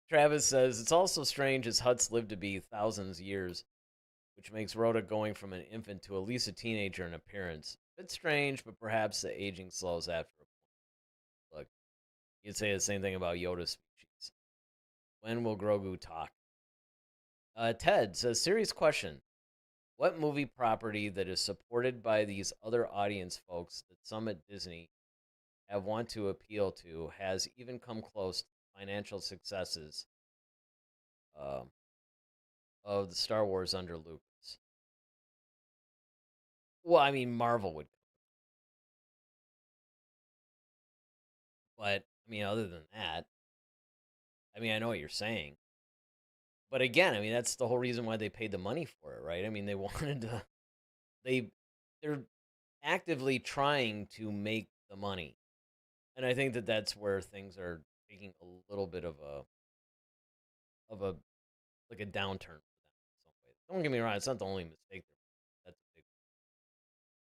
Travis says, it's also strange as Huts lived to be thousands of years, which makes Rhoda going from an infant to at least a teenager in appearance. A bit strange, but perhaps the aging slows after a point. Look, you'd say the same thing about Yoda species. When will Grogu talk? Ted says, serious question. What movie property that is supported by these other audience folks that some at Disney have want to appeal to has even come close to financial successes um, of the Star Wars under Lucas? Well, I mean, Marvel would, but I mean, other than that, I mean, I know what you're saying, but again, I mean, that's the whole reason why they paid the money for it, right? I mean, they wanted to, they, they're actively trying to make the money, and I think that that's where things are taking a little bit of a like a downturn for them in some ways. Don't get me wrong; it's not the only mistake. That's a big.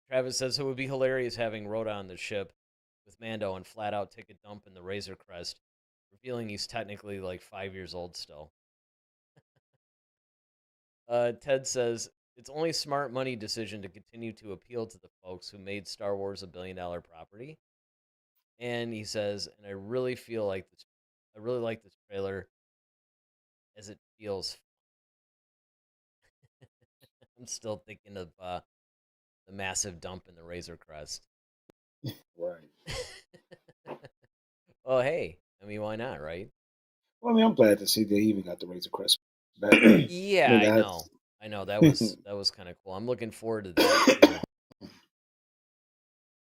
Travis says it would be hilarious having Rhoda on the ship with Mando and flat out take a dump in the Razor Crest, revealing he's technically like 5 years old still. Ted says it's only smart money decision to continue to appeal to the folks who made Star Wars $1 billion property. And he says, and I really feel like this. I really like this trailer as it feels. I'm still thinking of the massive dump in the Razor Crest. Right. Oh, hey. I mean, why not, right? Well, I mean, I'm glad to see they even got the Razor Crest back. I Yeah, mean, I know. that's I know. That was kind of cool. I'm looking forward to that too.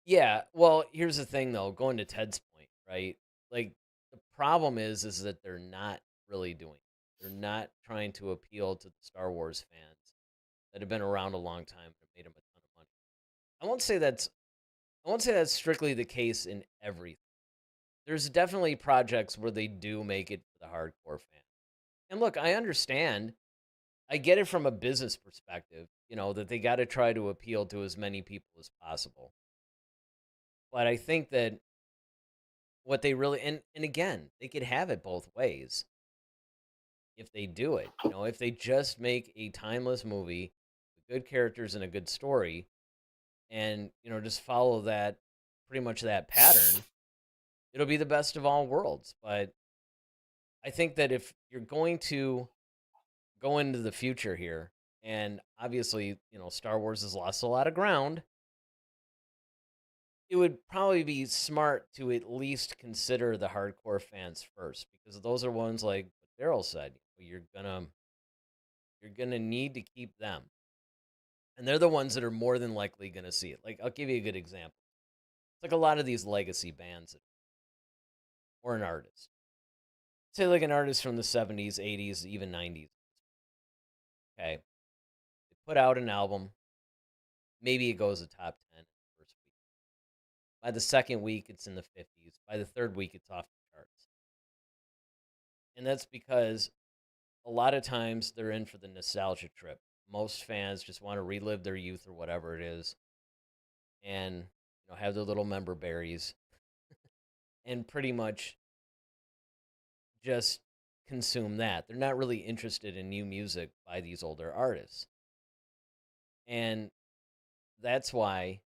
Yeah, well, here's the thing though, going to Ted's point, right? Like the problem is that they're not really doing it. They're not trying to appeal to the Star Wars fans that have been around a long time and made them a ton of money. I won't say that's I won't say that's strictly the case in everything. There's definitely projects where they do make it for the hardcore fan. And look, I understand I get it from a business perspective, that they got to try to appeal to as many people as possible. But I think that what they really, and again, they could have it both ways if they do it. If they just make a timeless movie with good characters and a good story, and just follow that, pretty much that pattern, it'll be the best of all worlds. But I think that if you're going to go into the future here, and obviously, Star Wars has lost a lot of ground, it would probably be smart to at least consider the hardcore fans first, because those are ones, like what Daryl said, you're gonna need to keep them, and they're the ones that are more than likely gonna see it. Like, I'll give you a good example. It's like a lot of these legacy bands, or an artist. Say like an artist from the 70s, 80s, even 90s. Okay. They put out an album. Maybe it goes to top 10 the first week. By the second week, it's in the 50s. By the third week, it's off the charts. And that's because a lot of times they're in for the nostalgia trip. Most fans just want to relive their youth or whatever it is, and have their little member berries and pretty much just consume that. They're not really interested in new music by these older artists. And that's why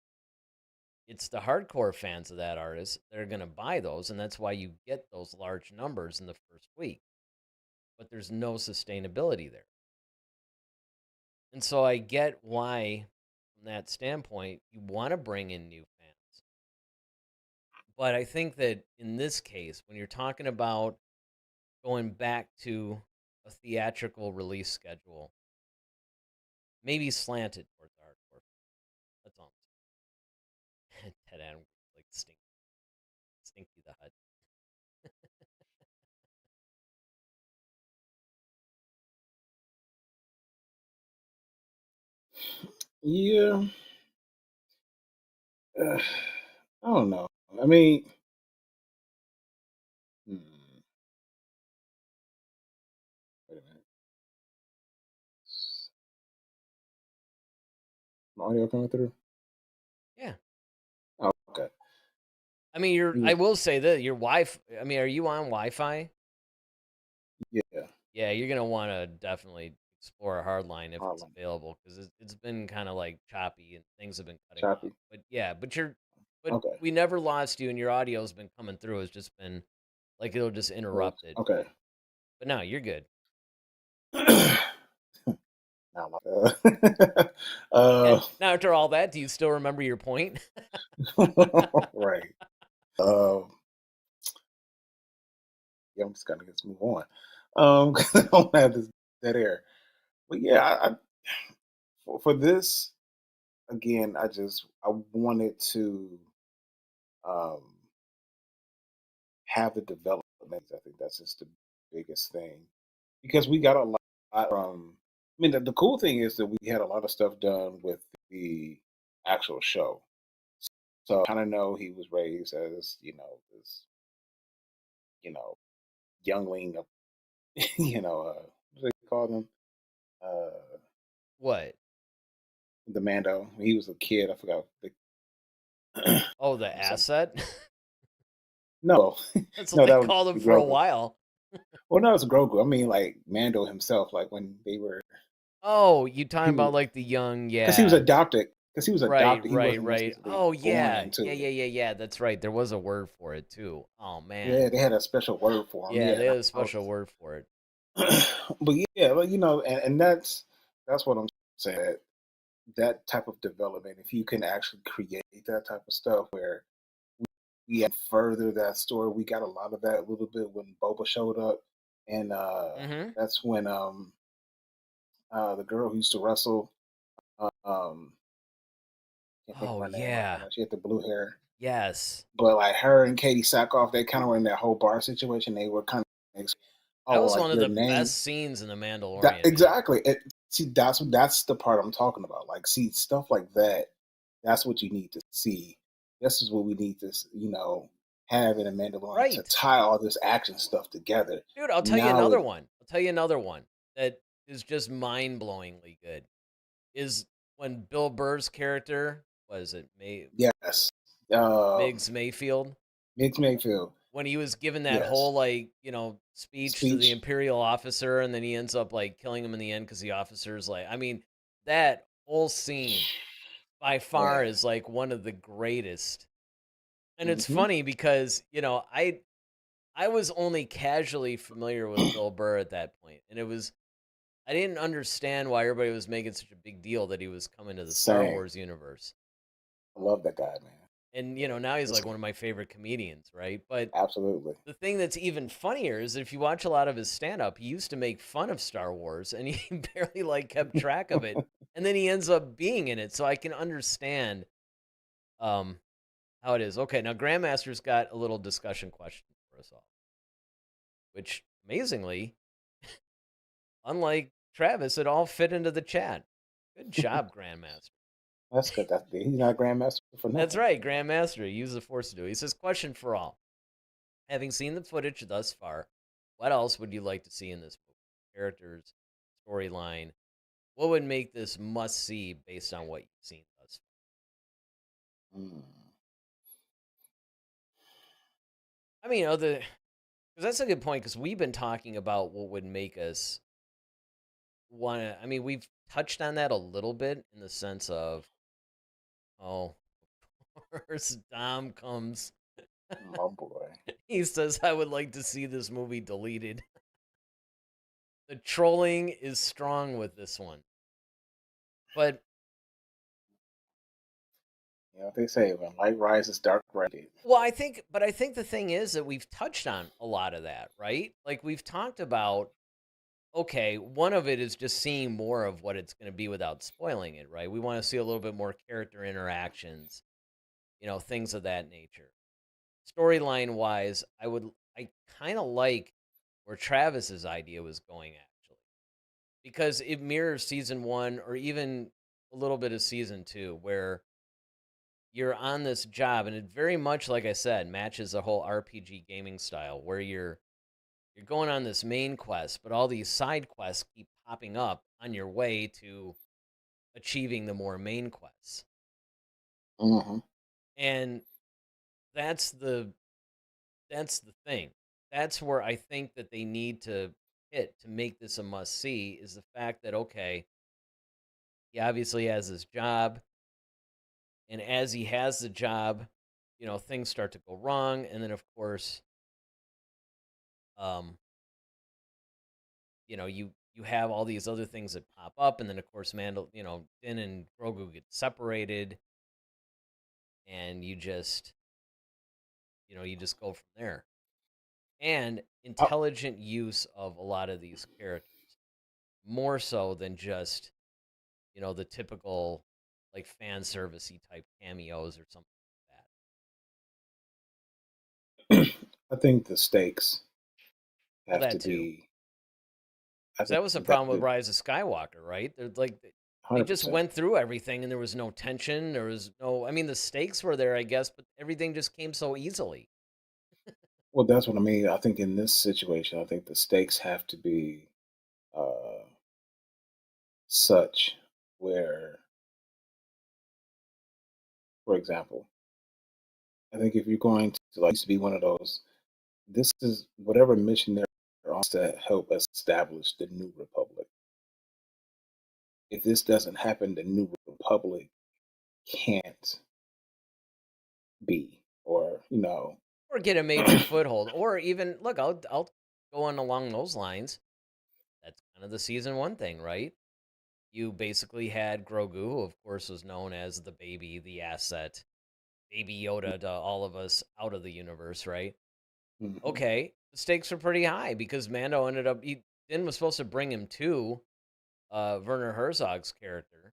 it's the hardcore fans of that artist that are going to buy those, and that's why you get those large numbers in the first week. But there's no sustainability there. And so I get why, from that standpoint, you want to bring in new fans. But I think that in this case, when you're talking about going back to a theatrical release schedule, maybe slanted towards the hardcore. That's all I'm saying. Ted Adam, like Stinky the Hut. Yeah, I don't know. I mean, hmm, wait a minute. My audio coming through? Yeah. Oh, okay. I mean, I will say that your Wi-Fi. I mean, are you on Wi-Fi? Yeah. Yeah, you're gonna want to definitely explore a hardline if it's Hardline. available, because it's been kind of like choppy and things have been cutting off. Choppy. But yeah, but Okay. we never lost you, and your audio's been coming through. It's just been like it'll just interrupt it. Okay. But no, you're good. Now, And now after all that, do you still remember your point? right. Yeah, I'm just gonna just move on. 'Cause I don't have this dead air. But yeah, for this again, I wanted to um have the development. I think that's just the biggest thing, because we got a lot from. I mean, the cool thing is that we had a lot of stuff done with the actual show. So I kind of know he was raised as this you know youngling of what do they call them? What? The Mando. He was a kid. I forgot. Oh, the asset? No, That's no, what they that was called him for a Grogu. while. Well, no, it's Grogu. I mean, like Mando himself, like when they were, Oh, you talking he about was, like the young, because he was yeah. adopted. Because he was Right, adopted, he right, wasn't right. necessarily Oh born yeah. into Yeah, yeah, it. yeah, yeah. That's right. There was a word for it too. Oh man. Yeah, they had a special word for him. Yeah, Yeah, they and had a I was, special word for it. but yeah, but and that's what I'm saying. That type of development, if you can actually create that type of stuff where we had further that story, we got a lot of that a little bit when Boba showed up, and Mm-hmm. that's when the girl who used to wrestle, um, can't think of Oh her name right yeah. now. She had the blue hair, Yes. but like her and Katie Sackhoff, they kind of were in that whole bar situation. They were kind of, That oh, was like one of your the name. best scenes in the That Mandalorian, man. exactly. See, that's the part I'm talking about. Like, see, stuff like that. That's what you need to see. This is what we need to, have in a Mandalorian to Right. tie all this action stuff together. Dude, I'll tell you Now another it, one. I'll tell you another one that is just mind-blowingly good is when Bill Burr's character, was it Yes. Miggs Mayfield? Miggs Mayfield. When he was given that Yes. whole speech to the Imperial officer, and then he ends up killing him in the end because the officer's I mean, that whole scene by far is one of the greatest. And it's funny because I was only casually familiar with Bill Burr at that point, and I didn't understand why everybody was making such a big deal that he was coming to the Star Wars universe. I love that guy, man. And now he's one of my favorite comedians, right? But absolutely, the thing that's even funnier is if you watch a lot of his stand-up, he used to make fun of Star Wars, and he barely kept track of it, and then he ends up being in it. So I can understand how it is. Okay, now Grandmaster's got a little discussion question for us all, which amazingly, unlike Travis, it all fit into the chat. Good job, Grandmaster. That's good. He's not Grandmaster for nothing. That's right, Grandmaster. Use the Force to do it. He says, question for all. Having seen the footage thus far, what else would you like to see in this movie? Characters, storyline. What would make this must-see based on what you've seen thus far? I mean, because that's a good point, because we've been talking about what would make us want to... I mean, we've touched on that a little bit in the sense of, oh, of course, Dom comes. Oh, boy. He says, I would like to see this movie deleted. The trolling is strong with this one. But... they say when light rises, dark rises. Well, I think the thing is that we've touched on a lot of that, right? We've talked about, okay, one of it is just seeing more of what it's going to be without spoiling it, right? We want to see a little bit more character interactions, things of that nature. Storyline wise, I kind of like where Travis's idea was going, actually, because it mirrors season 1 or even a little bit of season 2, where you're on this job, and it very much, like I said, matches the whole RPG gaming style, where you're going on this main quest, but all these side quests keep popping up on your way to achieving the more main quests. And that's the thing. That's where I think that they need to hit to make this a must-see, is the fact that, okay, he obviously has his job, and as he has the job, things start to go wrong, and then, of course, you have all these other things that pop up, and then, of course, Din and Grogu get separated, and you just go from there. And intelligent use of a lot of these characters, more so than just, the typical, fan servicey type cameos or something like that. I think the stakes have to be... That was the problem with Rise of Skywalker, right? They're they just went through everything, and there was no tension. There was no... I mean, the stakes were there, I guess, but everything just came so easily. Well, that's what I mean. I think in this situation, I think the stakes have to be such where, for example, I think if you're going to be one of those, this is whatever mission they're on to help us establish the New Republic. If this doesn't happen, the New Republic can't be, or or get a major foothold, or even look. I'll go on along those lines. That's kind of the season 1 thing, right? You basically had Grogu, who of course was known as the baby, the asset, Baby Yoda to all of us out of the universe, right? Okay, the stakes were pretty high because Mando ended up... Din was supposed to bring him to Werner Herzog's character,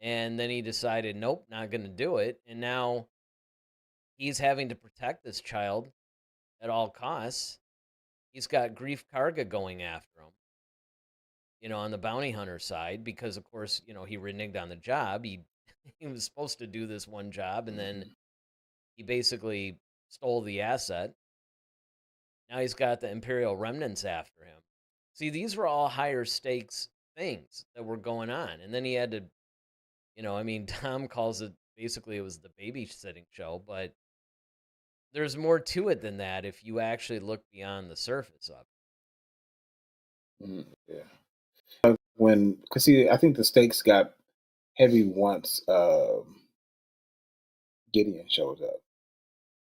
and then he decided, nope, not going to do it, and now he's having to protect this child at all costs. He's got Grief Karga going after him, on the bounty hunter side, because, of course, he reneged on the job. He was supposed to do this one job, and then he basically stole the asset. Now he's got the Imperial remnants after him. See, these were all higher stakes things that were going on. And then he had to, I mean, Tom calls it basically it was the babysitting show, but there's more to it than that if you actually look beyond the surface of it. Yeah. Because see, I think the stakes got heavy once Gideon shows up.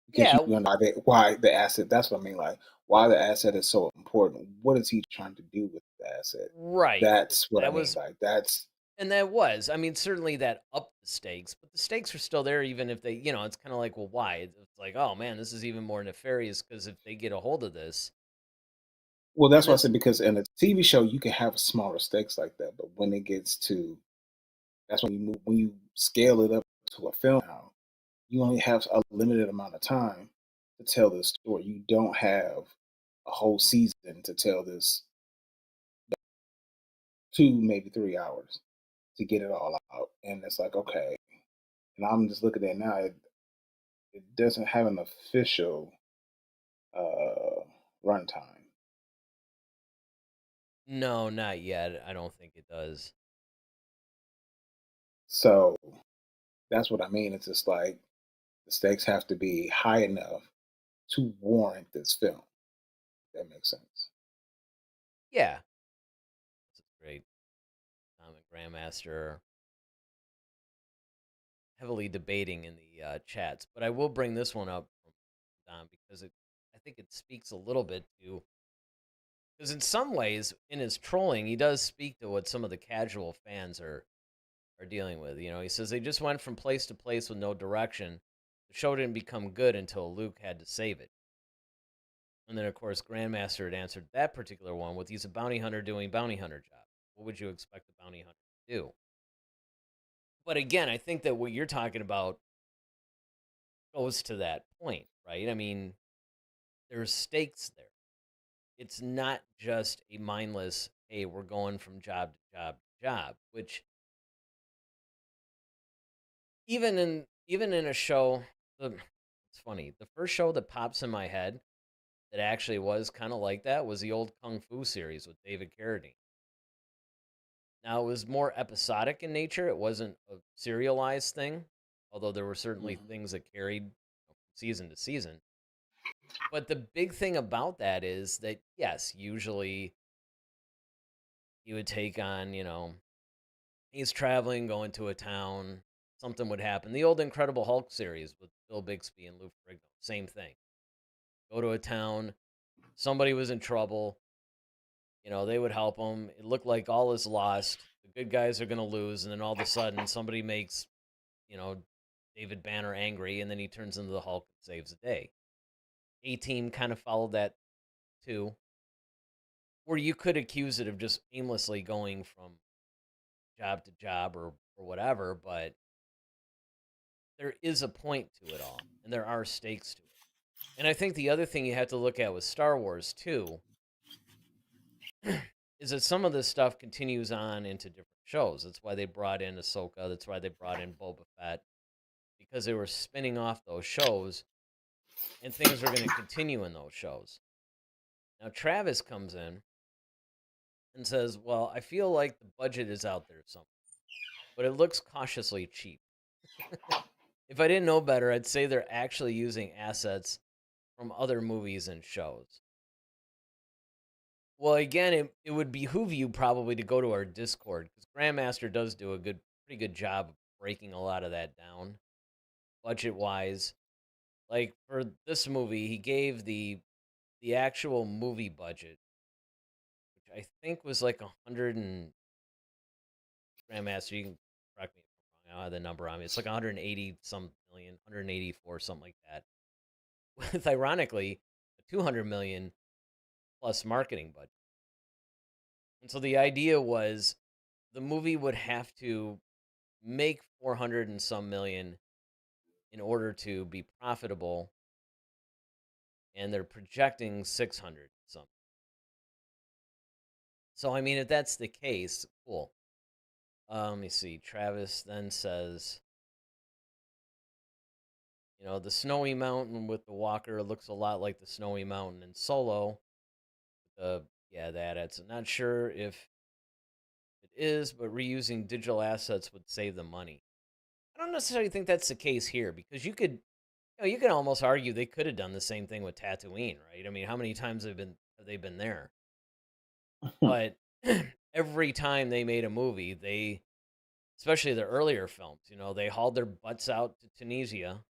Because Yeah, you know why the asset. That's what I mean. Like why the asset is so important. What is he trying to do with the asset? right. That's what I That mean. was, Like that's and that was, I mean, certainly that upped the stakes, but the stakes are still there, even if they, it's kind of like, well, why? It's like, oh man, this is even more nefarious because if they get a hold of this, well. and That's why I that's, said because in a TV show you can have smaller stakes like that, but when it gets to that's when you scale it up to a film now, you only have a limited amount of time to tell this story. You don't have a whole season to tell this 2, maybe 3 hours to get it all out. And it's like, okay. And I'm just looking at it now, it doesn't have an official uh runtime. no, not yet. I don't think it does. So that's what I mean. It's just like the stakes have to be high enough to warrant this film. If that makes sense. Yeah, this is great. Tom and Grandmaster heavily debating in the chats, but I will bring this one up from Don because I think it speaks a little bit to, because in some ways, in his trolling, he does speak to what some of the casual fans are dealing with. He says they just went from place to place with no direction. The show didn't become good until Luke had to save it. And then, of course, Grandmaster had answered that particular one with he's a bounty hunter doing bounty hunter job. What would you expect a bounty hunter to do? But again, I think that what you're talking about goes to that point, right? I mean, there's stakes there. It's not just a mindless, hey, we're going from job to job to job, which even in a show, it's funny. The first show that pops in my head that actually was kind of like that was the old Kung Fu series with David Carradine. Now it was more episodic in nature. It wasn't a serialized thing, although there were certainly Mhm. things that carried season to season. But the big thing about that is that yes, usually he would take on, he's traveling, going to a town, something would happen. The old Incredible Hulk series with Bill Bixby and Lou Ferrigno, same thing. Go to a town, somebody was in trouble, they would help him. It looked like all is lost. The good guys are going to lose, and then all of a sudden somebody makes, you know, David Banner angry, and then he turns into the Hulk and saves the day. A-Team kind of followed that too, where you could accuse it of just aimlessly going from job to job or whatever, but there is a point to it all, and there are stakes to it. And I think the other thing you have to look at with Star Wars too is that some of this stuff continues on into different shows. That's why they brought in Ahsoka. That's why they brought in Boba Fett, because they were spinning off those shows, and things are going to continue in those shows. Now Travis comes in and says, "Well, I feel like the budget is out there somewhere, but it looks cautiously cheap. If I didn't know better, I'd say they're actually using assets from other movies and shows." Well, again, it would behoove you probably to go to our Discord because Grandmaster does do a pretty good job of breaking a lot of that down, budget wise. Like for this movie, he gave the actual movie budget, which I think was like 100 and Grandmaster. You can correct me if I'm wrong. I don't have the number on me. It's like 180 some million, 184 something like that. With ironically a 200 million plus marketing budget. And so the idea was the movie would have to make 400 and some million in order to be profitable, and they're projecting 600 something. So I mean, if that's the case, cool. Let me see. Travis then says, the snowy mountain with the walker looks a lot like the snowy mountain in Solo, the Yeah, that it's not sure if it is, but reusing digital assets would save them money. I don't necessarily think that's the case here because you could almost argue they could have done the same thing with Tatooine, right? I mean, how many times have they been there? But every time they made a movie, especially the earlier films, they hauled their butts out to Tunisia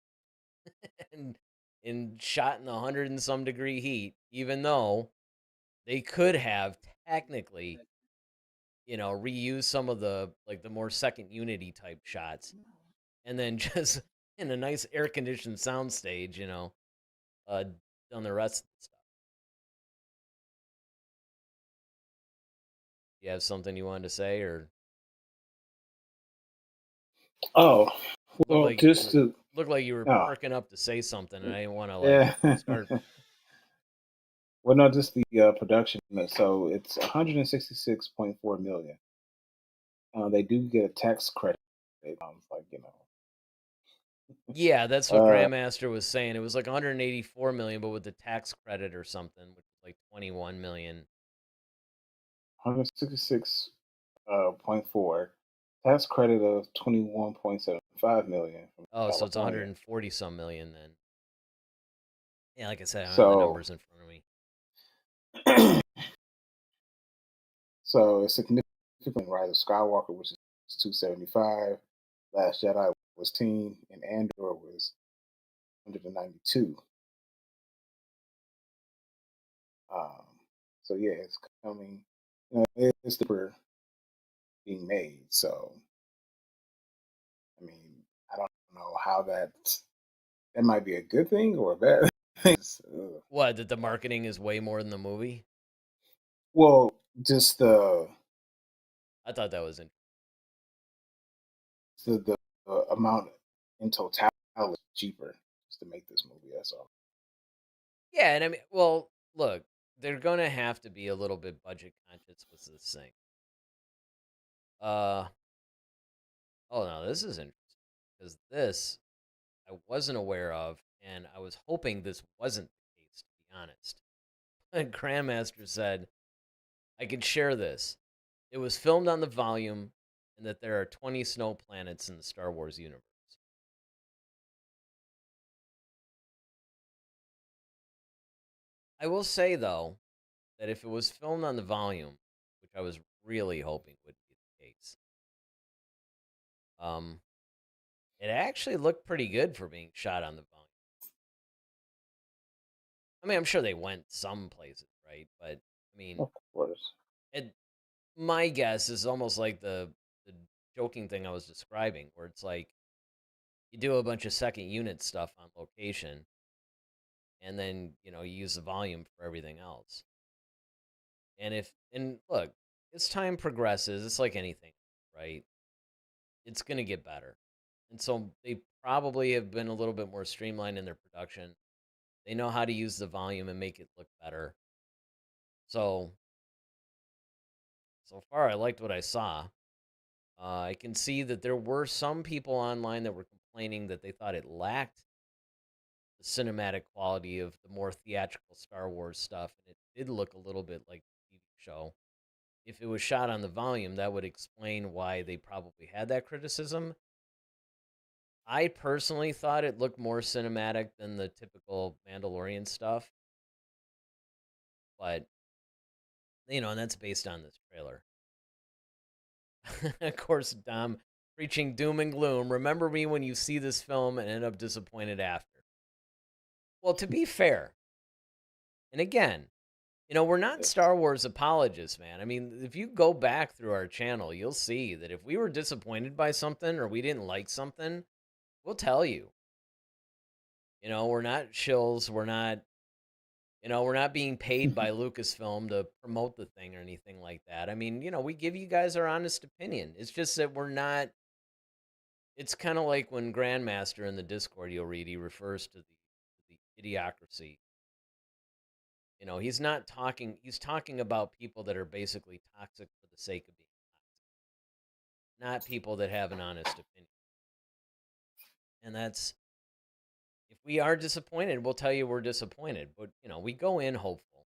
and shot in the 100 and some degree heat, even though they could have technically, reused some of the more second unity type shots and then just in a nice air conditioned soundstage, uh, done the rest of the stuff. You have something you wanted to say, or Oh, look well, like you just were to, look like you were oh, perking up to say something, and I didn't want to yeah. start. Well, no, just the production. So it's 166.4 million. They do get a tax credit. Like Yeah, that's what uh, Grandmaster was saying. It was like 184 million, but with the tax credit or something, which is like 21 million. 166 point 4, tax credit of 21.75 million from Oh, so it's California. 140 some million then. Yeah, like I said, I don't have the So numbers in front of me. so it's significant. Rise of Skywalker, which is 275. Last Jedi was 10, and Andor was 192. Um, so yeah, it's coming. It's the being made. So I mean, I don't know how that might be a good thing or a bad thing. What, that the marketing is way more than the movie? Well, just the I thought that was the, the, the amount in totality is cheaper just to make this movie. That's all. Yeah, and I mean, well, look, they're gonna have to be a little bit budget conscious with this thing. Uh, oh no, this is interesting because this I wasn't aware of, and I was hoping this wasn't the case, to be honest. And Grandmaster said, I can share this. It was filmed on the volume, and that there are 20 snow planets in the Star Wars universe. I will say, though, that if it was filmed on the volume, which I was really hoping would be the case, um, it actually looked pretty good for being shot on the volume. I mean, I'm sure they went some places, right? But I mean, Of course. it, my guess is almost like the joking thing I was describing, where it's like you do a bunch of second unit stuff on location, and then you use the volume for everything else. And look, as time progresses, it's like anything, right? It's gonna get better, and so they probably have been a little bit more streamlined in their production. They know how to use the volume and make it look better. So far, I liked what I saw. I can see that there were some people online that were complaining that they thought it lacked the cinematic quality of the more theatrical Star Wars stuff, and it did look a little bit like the TV show. If it was shot on the volume, that would explain why they probably had that criticism. I personally thought it looked more cinematic than the typical Mandalorian stuff, but and that's based on this trailer. Of course, Dom preaching doom and gloom. Remember me when you see this film and end up disappointed after. Well, to be fair, and again, we're not Star Wars apologists, man. I mean, if you go back through our channel, you'll see that if we were disappointed by something or we didn't like something, we'll tell you. We're not shills. We're not being paid by Lucasfilm to promote the thing or anything like that. I mean, we give you guys our honest opinion. It's just that we're not. It's kind of like when Grandmaster in the Discord you'll read, he refers to the idiocracy. He's not talking. He's talking about people that are basically toxic for the sake of being toxic, not people that have an honest opinion. And that's if we are disappointed, we'll tell you we're disappointed. But we go in hopeful.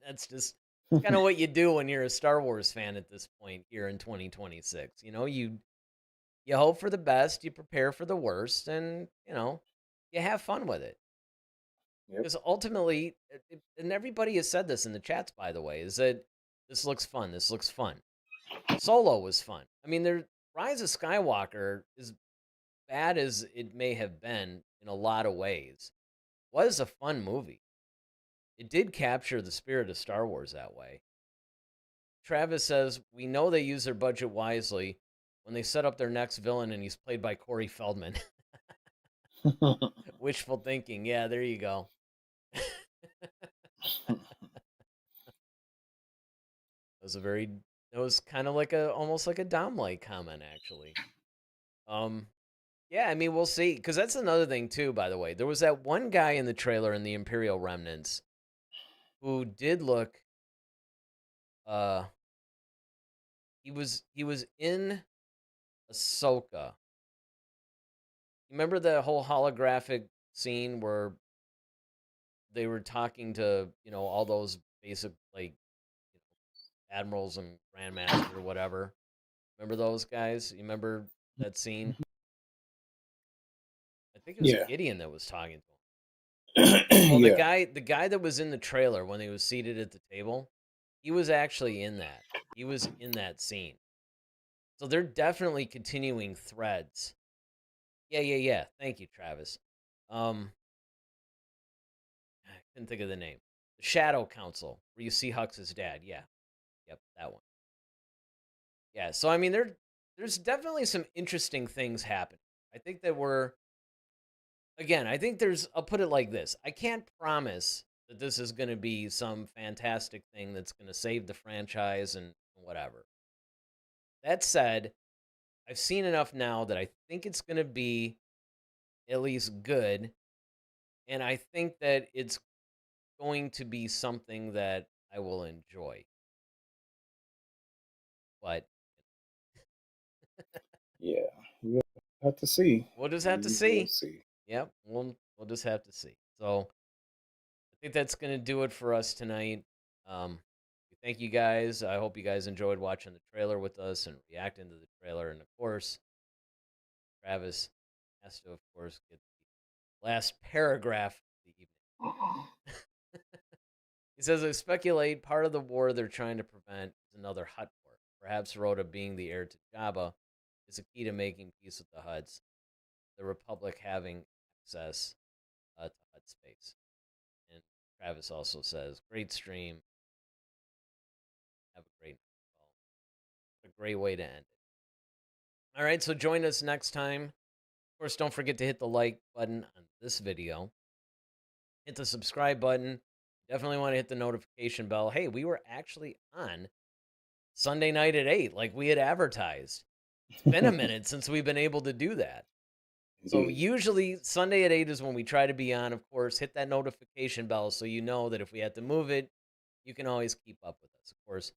That's just kind of what you do when you're a Star Wars fan at this point here in 2026. You hope for the best, you prepare for the worst, and you have fun with it. Yep. Because ultimately, and everybody has said this in the chats, by the way, is that this looks fun. This looks fun. Solo was fun. I mean, Rise of Skywalker, as bad as it may have been in a lot of ways, was a fun movie. It did capture the spirit of Star Wars that way. Travis says, we know they use their budget wisely when they set up their next villain and he's played by Corey Feldman. Wishful thinking. Yeah, there you go. That was kind of like almost like a Dom-like comment, actually. Yeah, I mean, we'll see. Because that's another thing, too, by the way. There was that one guy in the trailer in the Imperial Remnants who did look, he was in Ahsoka. Remember the whole holographic scene where they were talking to, all those basic, like, admirals and grandmaster or whatever? Remember those guys? You remember that scene? I think it was Yeah. Gideon that was talking to him. Well, Yeah. the guy that was in the trailer when he was seated at the table, he was actually in that. He was in that scene. So they're definitely continuing threads. Yeah. Thank you, Travis. I couldn't think of the name. The Shadow Council, where you see Hux's dad. Yeah. Yep, that one. Yeah, so I mean there's definitely some interesting things happening. I think that I'll put it like this. I can't promise that this is going to be some fantastic thing that's going to save the franchise and whatever. That said, I've seen enough now that I think it's going to be at least good, and I think that it's going to be something that I will enjoy. But Yeah. We'll have to see. we'll just have to We see. will see. Yep, we'll just have to see. So I think that's gonna do it for us tonight. Thank you guys. I hope you guys enjoyed watching the trailer with us and reacting to the trailer. And of course, Travis has to, of course, get the last paragraph of the evening. He says, I speculate part of the war they're trying to prevent is another Hutt war. Perhaps Rhoda, being the heir to Jabba, is a key to making peace with the Hutts. The Republic having access to Hutt space. And Travis also says, great stream. Have a great night. A great way to end it. All right, so join us next time. Of course, don't forget to hit the like button on this video. Hit the subscribe button. Definitely want to hit the notification bell. Hey, we were actually on Sunday night at 8, like we had advertised. It's been a minute since we've been able to do that. So usually Sunday at 8 is when we try to be on. Of course, hit that notification bell so you know that if we have to move it, you can always keep up with us. Of course,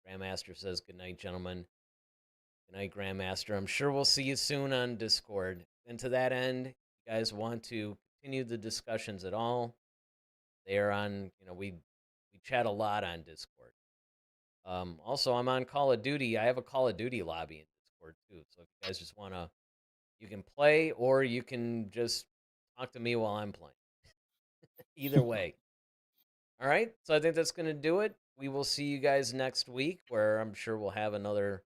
Grandmaster says, good night, gentlemen. Good night, Grandmaster. I'm sure we'll see you soon on Discord. And to that end, if you guys want to continue the discussions at all, they are on, we chat a lot on Discord. Also, I'm on Call of Duty. I have a Call of Duty lobby in Discord, too. So if you guys just want to, you can play or you can just talk to me while I'm playing. Either way. All right, so I think that's going to do it. We will see you guys next week, where I'm sure we'll have another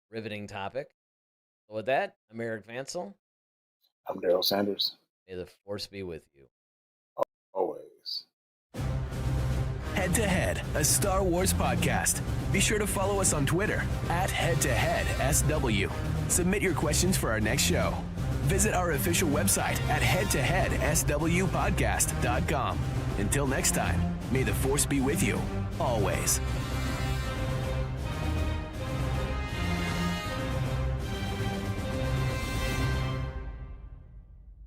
riveting topic. So with that, I'm Eric Vansel. I'm Daryl Sanders. May the Force be with you. Always. Head to Head, a Star Wars podcast. Be sure to follow us on Twitter @HeadToHeadSW. Submit your questions for our next show. Visit our official website at headtoheadswpodcast.com. Until next time, may the Force be with you, always.